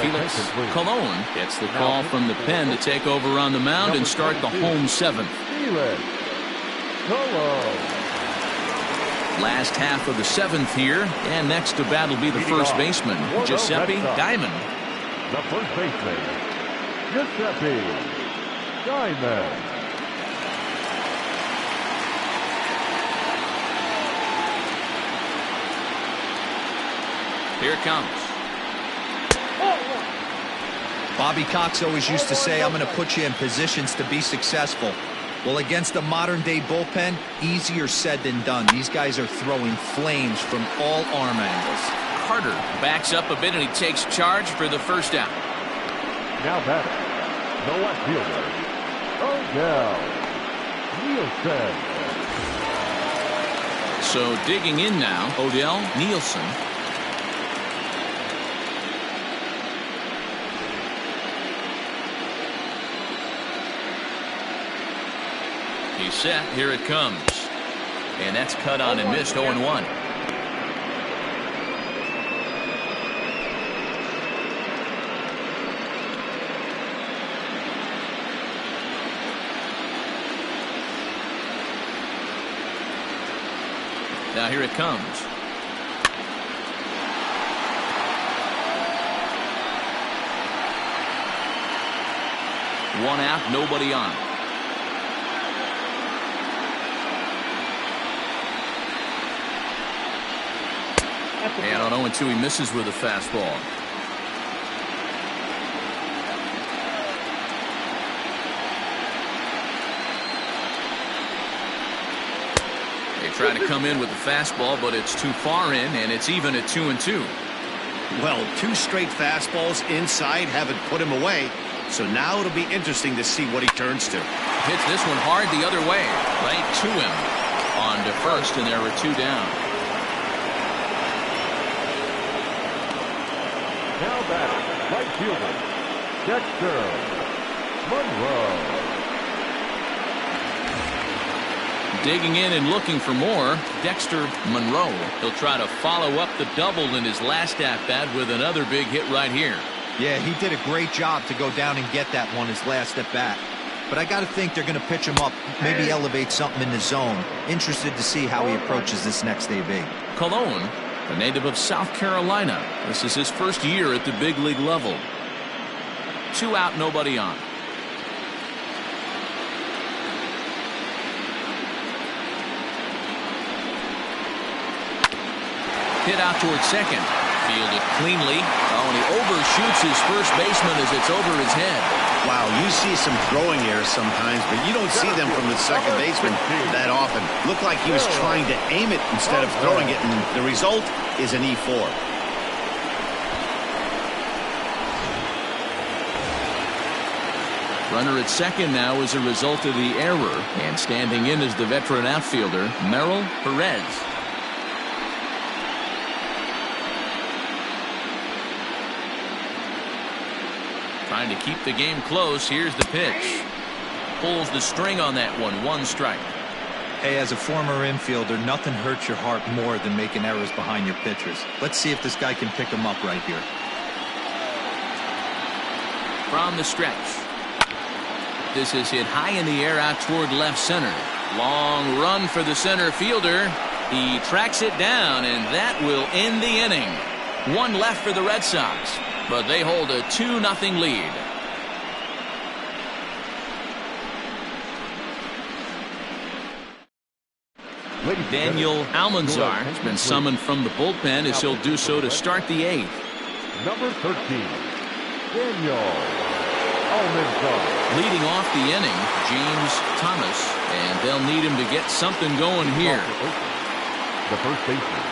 Felix Colon gets the call from the pen to take over on the mound and start the home 7th. Last half of the 7th here, and next to bat will be the first baseman, Giuseppe Diamond. The first baseman, Giuseppe Diamond. Here it comes. Bobby Cox always used to say, I'm going to put you in positions to be successful. Well, against a modern-day bullpen, easier said than done. These guys are throwing flames from all arm angles. Carter backs up a bit, and he takes charge for the first out. Now batter, the left fielder, Odell Nielsen. So digging in now, Odell Nielsen. He's set. Here it comes. And that's cut on and missed. 0-1. Now here it comes. One out, nobody on. And on 0-2, he misses with a fastball. They try to come in with the fastball, but it's too far in, and it's even at 2-2. Well, 2 straight fastballs inside haven't put him away. So now it'll be interesting to see what he turns to. Hits this one hard the other way, right to him. On to first, and there are 2 down. Now batting, right fielder, Dexter Monroe. Digging in and looking for more, Dexter Monroe. He'll try to follow up the double in his last at-bat with another big hit right here. Yeah, he did a great job to go down and get that one his last at-bat. But I got to think they're going to pitch him up, maybe elevate something in the zone. Interested to see how he approaches this next AB. Colon, a native of South Carolina. This is his first year at the big league level. 2 out, nobody on. Hit out towards second. Fielded cleanly. Oh, and he overshoots his first baseman as it's over his head. Wow, you see some throwing errors sometimes, but you don't see them from the second baseman that often. Looked like he was trying to aim it instead of throwing it, and the result is an E4. Runner at second now as a result of the error, and standing in is the veteran outfielder, Merrill Perez. Trying to keep the game close. Here's the pitch. Pulls the string on that one. 1 strike. Hey, as a former infielder, nothing hurts your heart more than making errors behind your pitchers. Let's see if this guy can pick them up right here. From the stretch. This is hit high in the air out toward left center. Long run for the center fielder. He tracks it down, and that will end the inning. 1 left for the Red Sox, but they hold a 2-0 lead. Daniel Almanzar has been summoned from the bullpen as he'll do so to start the 8th. Number 13, Daniel Almanzar. Leading off the inning, James Thomas, and they'll need him to get something going here. The first baseman.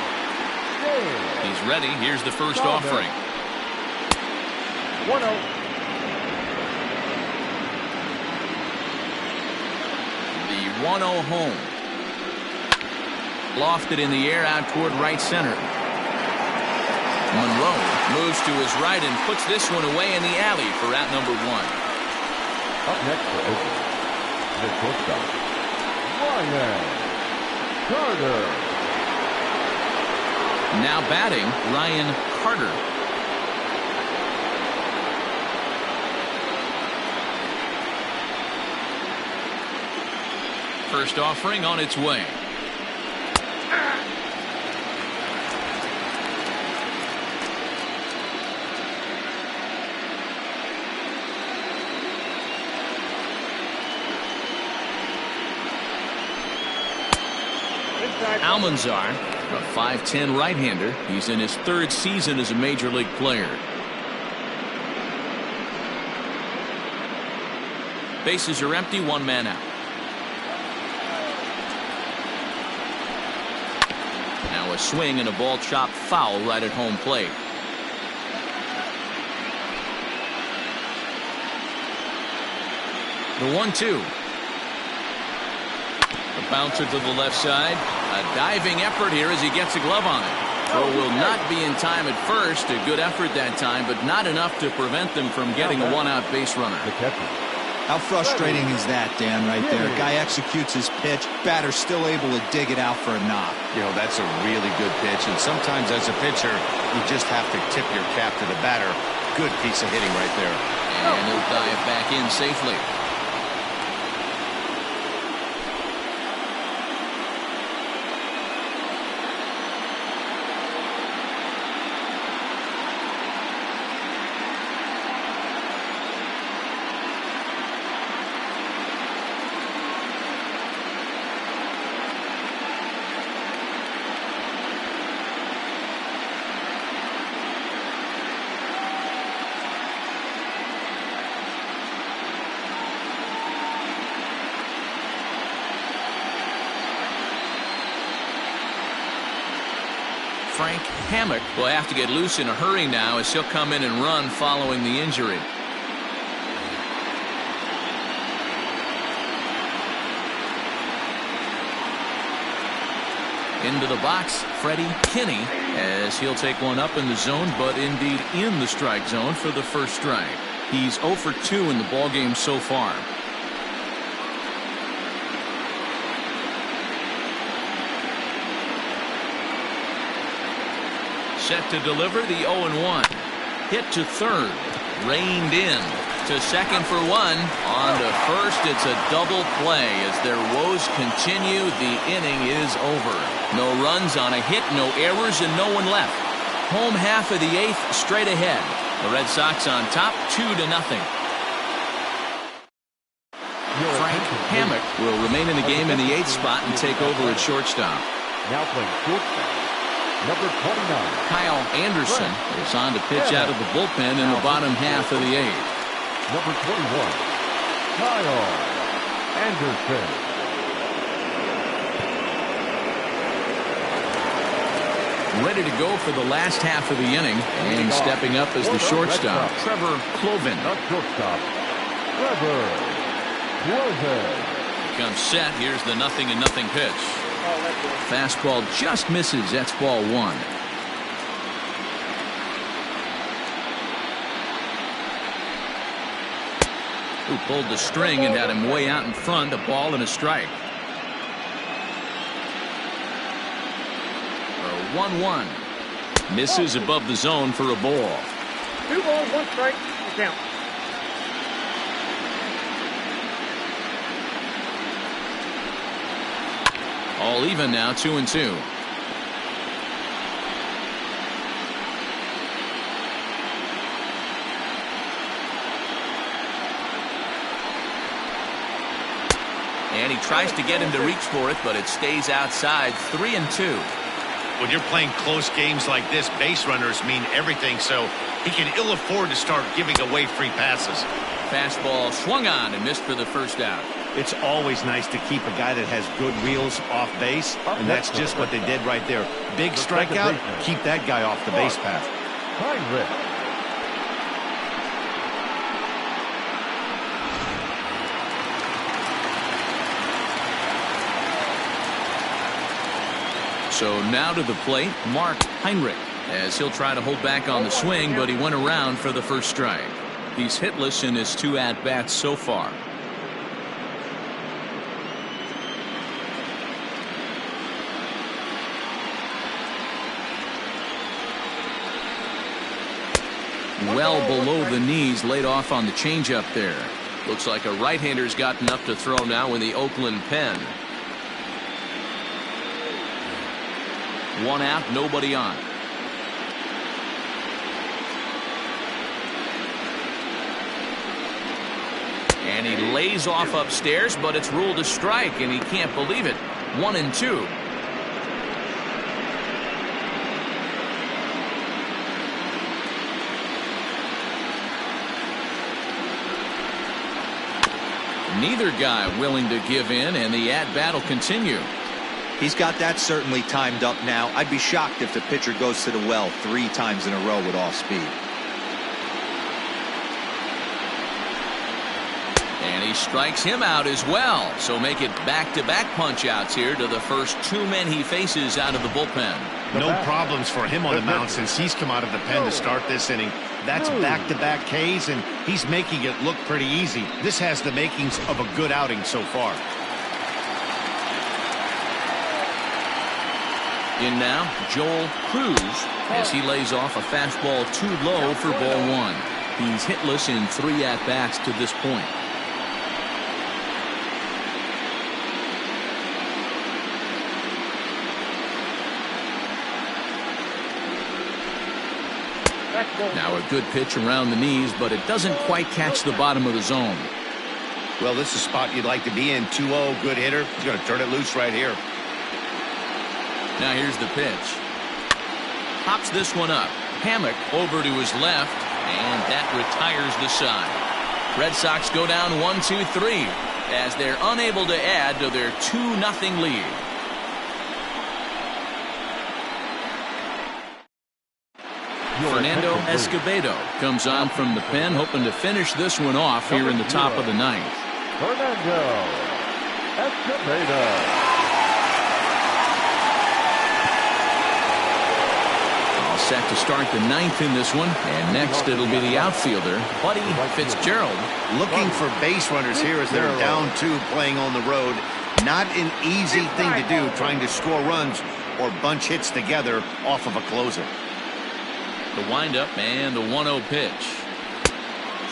He's ready. Here's the first offering. 1-0. The 1-0 home. Lofted in the air out toward right center. Monroe moves to his right and puts this one away in the alley for out number 1. Up next for Oakland, the shortstop, Ryan Carter. Now batting, Ryan Carter. First offering on its way. Almanzar, a 5'10" right-hander. He's in his 3rd season as a major league player. Bases are empty, 1 man out. Now a swing and a ball chopped foul right at home plate. The 1-2. A bouncer to the left side. A diving effort here as he gets a glove on it. Throw will not be in time at first. A good effort that time, but not enough to prevent them from getting a 1-out base runner. How frustrating is that, Dan, right there? Guy executes his pitch, batter still able to dig it out for a knock. You know, that's a really good pitch, and sometimes as a pitcher, you just have to tip your cap to the batter. Good piece of hitting right there. And he'll dive back in safely. Frank Hammock will have to get loose in a hurry now as he'll come in and run following the injury. Into the box, Freddie Kinney, as he'll take one up in the zone, but indeed in the strike zone for the first strike. He's 0 for 2 in the ballgame so far. Set to deliver the 0-1. Hit to third. Reined in. To second for 1. On to first. It's a double play. As their woes continue, the inning is over. No runs on a hit, no errors, and no one left. Home half of the 8th straight ahead. The Red Sox on top 2-0. Frank Hammock will remain in the game in the 8th spot and take over at shortstop. Now playing shortstop, Number 29. Kyle Anderson is on to pitch out of the bullpen in the bottom half of the 8th. Number 21. Kyle Anderson. Ready to go for the last half of the inning, and stepping up as the shortstop, Trevor Cloven. Shortstop, Trevor Cloven. Comes set. Here's the 0-0 pitch. Fastball just misses. That's ball 1. Who pulled the string and had him way out in front. A ball and a strike. 1-1. Misses above the zone for a ball. 2 balls, 1 strike. Count. All even now, 2-2. And he tries to get him to reach for it, but it stays outside. 3-2. When you're playing close games like this, base runners mean everything, so he can ill afford to start giving away free passes. Fastball swung on and missed for the first out. It's always nice to keep a guy that has good wheels off base, and that's just what they did right there. Big strikeout, keep that guy off the base path. Heinrich. So now to the plate, Mark Heinrich, as he'll try to hold back on the swing, but he went around for the first strike. He's hitless in his 2 at-bats so far. Well below the knees, laid off on the changeup there. Looks like a right-hander's gotten up to throw now in the Oakland pen. 1 out, nobody on. And he lays off upstairs, but it's ruled a strike, and he can't believe it. 1-2. Neither guy willing to give in, and the at-bat will continue. He's got that certainly timed up now. I'd be shocked if the pitcher goes to the well 3 times in a row with off speed. And he strikes him out as well. So make it back-to-back punch-outs here to the first 2 men he faces out of the bullpen. No problems for him on the mound since he's come out of the pen to start this inning. That's back-to-back Ks, and he's making it look pretty easy. This has the makings of a good outing so far. In now, Joel Cruz, as he lays off a fastball too low for ball 1. He's hitless in 3 at-bats to this point. Now a good pitch around the knees, but it doesn't quite catch the bottom of the zone. Well, this is a spot you'd like to be in. 2-0, good hitter. He's going to turn it loose right here. Now here's the pitch. Pops this one up. Hammock over to his left, and that retires the side. Red Sox go down 1-2-3 as they're unable to add to their 2-0 lead. Fernando Escobedo comes on from the pen, hoping to finish this one off here in the top of the 9th. Fernando Escobedo. Set to start the 9th in this one, and next it'll be the outfielder, Buddy Fitzgerald. Looking for base runners here as they're down 2 playing on the road. Not an easy thing to do, trying to score runs or bunch hits together off of a closer. The windup and the 1-0 pitch.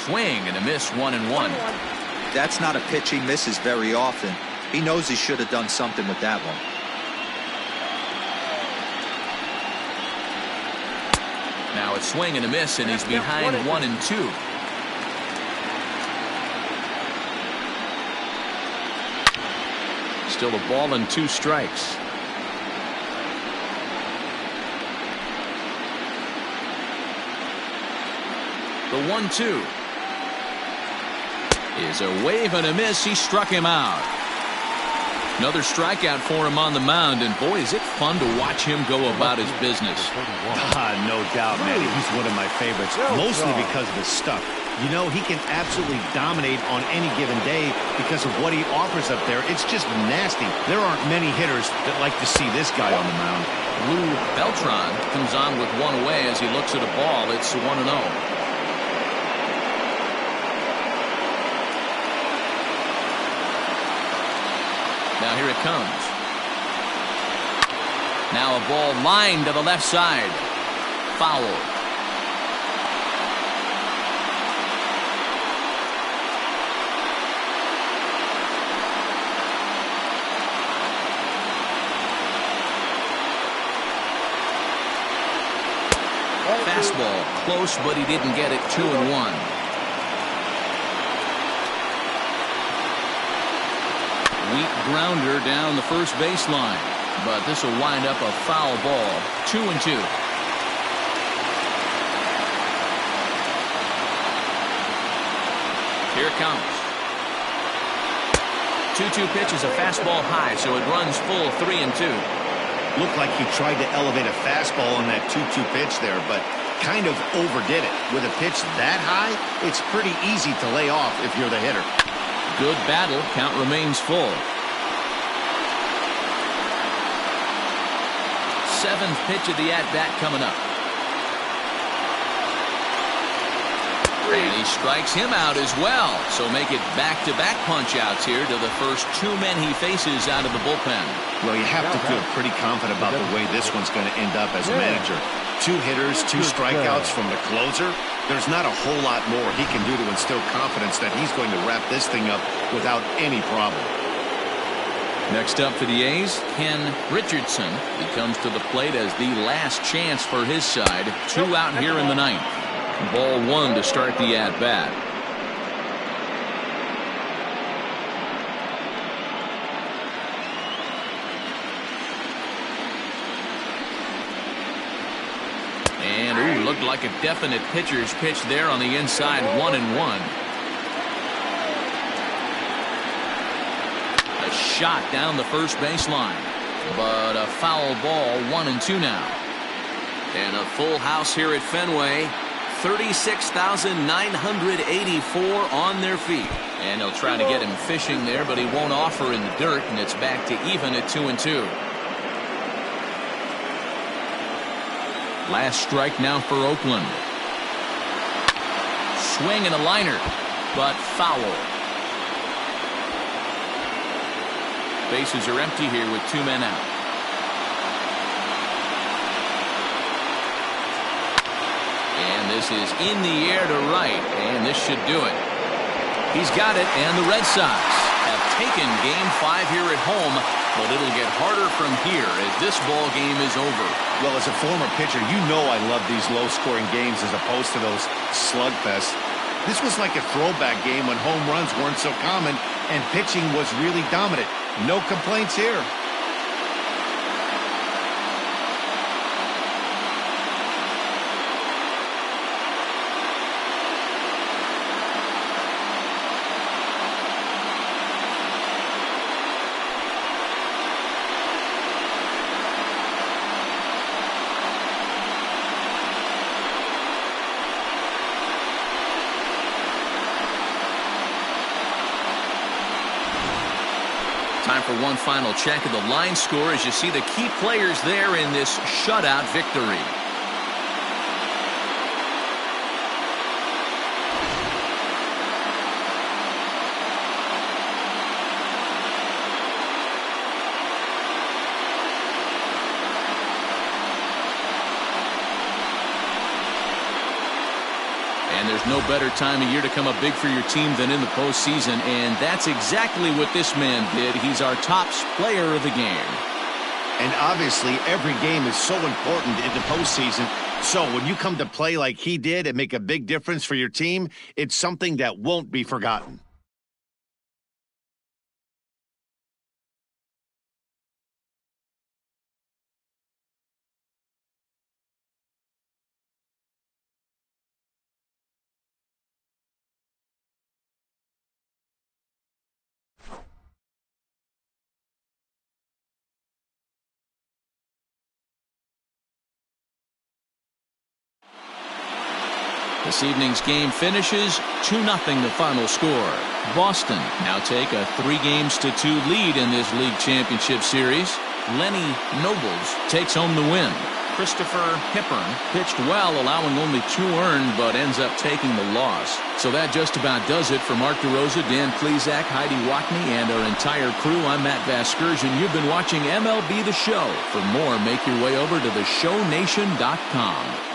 Swing and a miss, 1-1. That's not a pitch he misses very often. He knows he should have done something with that one. Now it's swing and a miss, and he's behind 1-2. Still a ball and 2 strikes. The 1-2 is a wave and a miss. He struck him out. Another strikeout for him on the mound, and boy, is it fun to watch him go about his business. No doubt, Manny. He's one of my favorites, mostly because of his stuff. You know, he can absolutely dominate on any given day because of what he offers up there. It's just nasty. There aren't many hitters that like to see this guy on the mound. Lou Beltran comes on with one away as he looks at a ball. It's 1-0. Now here it comes. Now a ball lined to the left side. Foul. Fastball close, but he didn't get it. 2-1. Weak grounder down the first baseline, but this will wind up a foul ball. 2-2. Here it comes. 2-2 pitch is a fastball high, so it runs full. 3-2. Looked like he tried to elevate a fastball on that 2-2 pitch there, but kind of overdid it. With a pitch that high, it's pretty easy to lay off if you're the hitter. Good battle. Count remains full. Seventh pitch of the at-bat coming up. And he strikes him out as well. So make it back-to-back punch-outs here to the first two men he faces out of the bullpen. Well, you have to feel pretty confident about the way this one's going to end up as a manager. 2 hitters, 2 strikeouts from the closer. There's not a whole lot more he can do to instill confidence that he's going to wrap this thing up without any problem. Next up for the A's, Ken Richardson. He comes to the plate as the last chance for his side. 2 out here in the ninth. Ball 1 to start the at-bat. And ooh, looked like a definite pitcher's pitch there on the inside. 1-1. A shot down the first baseline, but a foul ball. 1-2 now. And a full house here at Fenway. 36,984 on their feet. And they'll try to get him fishing there, but he won't offer in the dirt, and it's back to even at 2-2. Last strike now for Oakland. Swing and a liner, but foul. Bases are empty here with 2 men out. And this is in the air to right, and this should do it. He's got it, and the Red Sox have taken Game 5 here at home, but it'll get harder from here as this ball game is over. Well, as a former pitcher, you know I love these low-scoring games as opposed to those slugfests. This was like a throwback game when home runs weren't so common and pitching was really dominant. No complaints here. Time for one final check of the line score as you see the key players there in this shutout victory. And there's no better time of year to come up big for your team than in the postseason, and that's exactly what this man did. He's our top player of the game. And obviously, every game is so important in the postseason. So when you come to play like he did and make a big difference for your team, it's something that won't be forgotten. This evening's game finishes 2-0 the final score. Boston now take a 3-2 lead in this league championship series. Lenny Nobles takes home the win. Christopher Hippern pitched well, allowing only 2 earned, but ends up taking the loss. So that just about does it for Mark DeRosa, Dan Plesac, Heidi Watney, and our entire crew. I'm Matt Vasgersian. You've been watching MLB The Show. For more, make your way over to theshownation.com.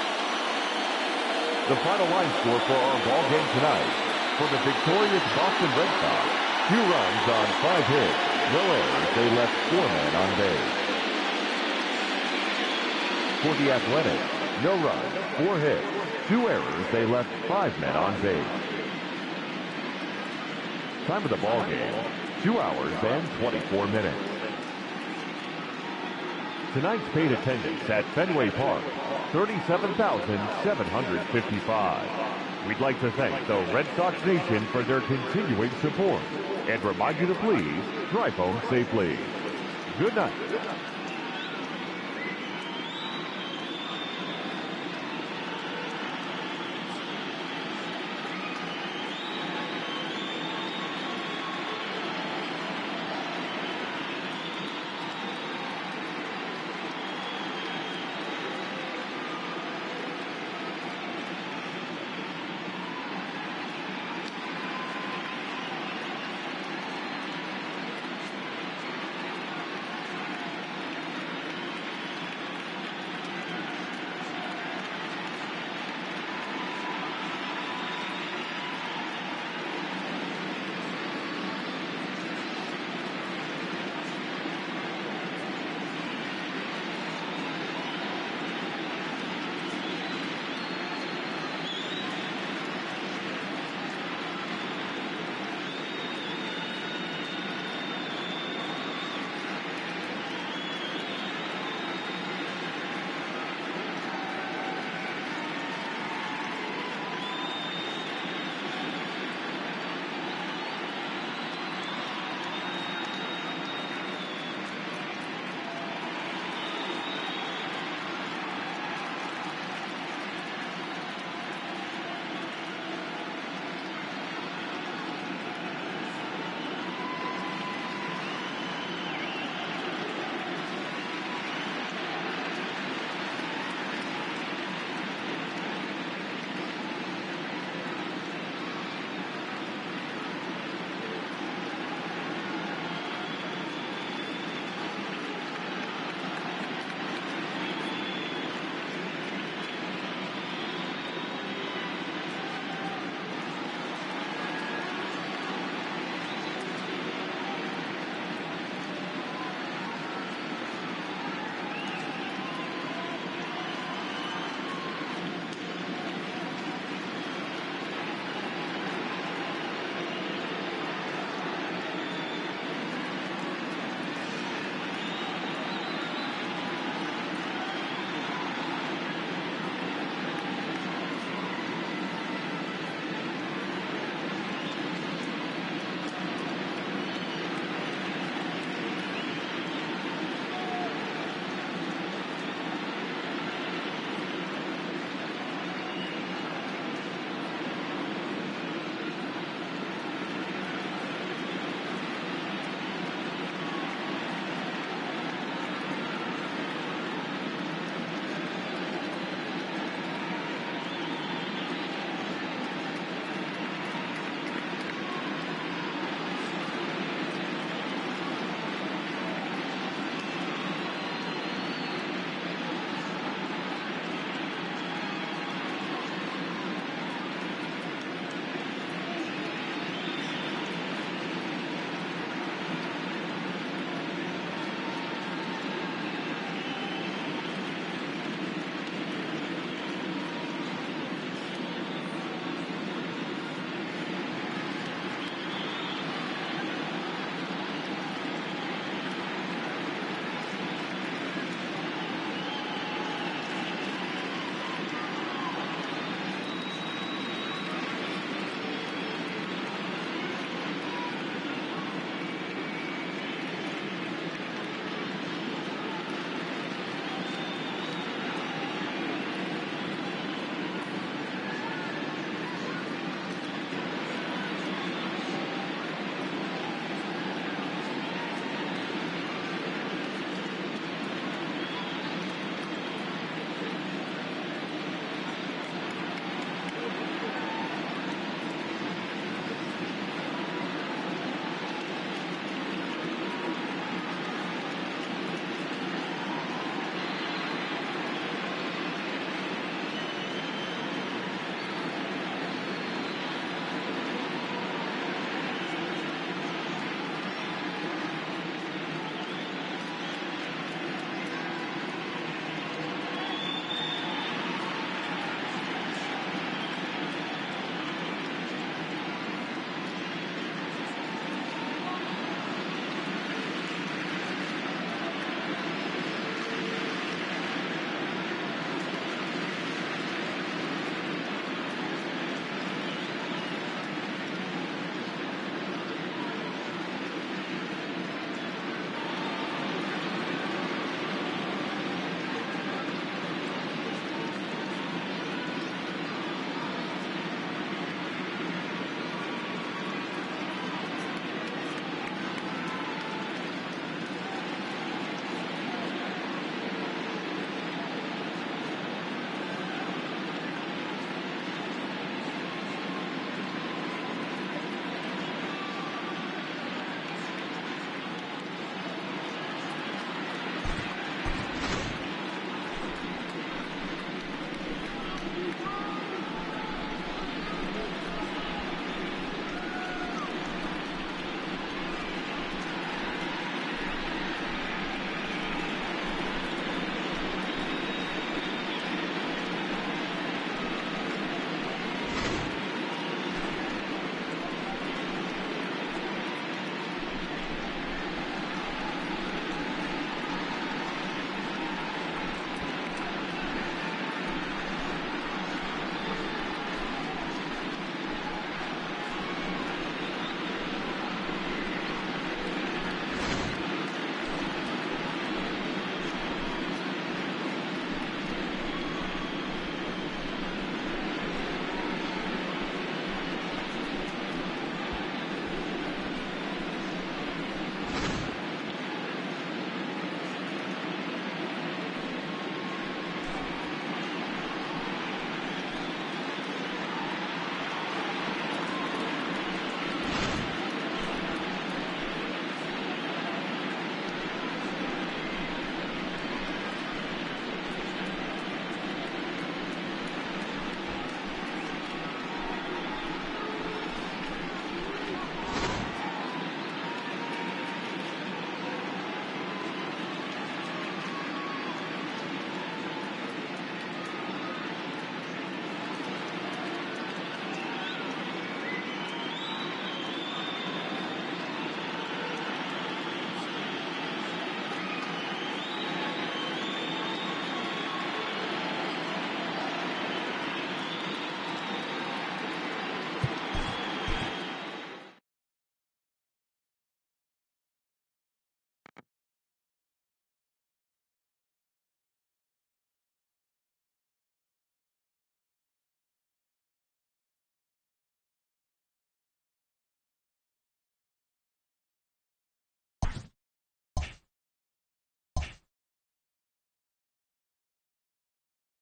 The final line score for our ball game tonight. For the victorious Boston Red Sox, 2 runs on 5 hits. No errors. They left 4 men on base. For the Athletics, no runs, 4 hits, 2 errors. They left 5 men on base. Time of the ball game, 2 hours and 24 minutes. Tonight's paid attendance at Fenway Park, 37,755. We'd like to thank the Red Sox Nation for their continuing support and remind you to please drive home safely. Good night.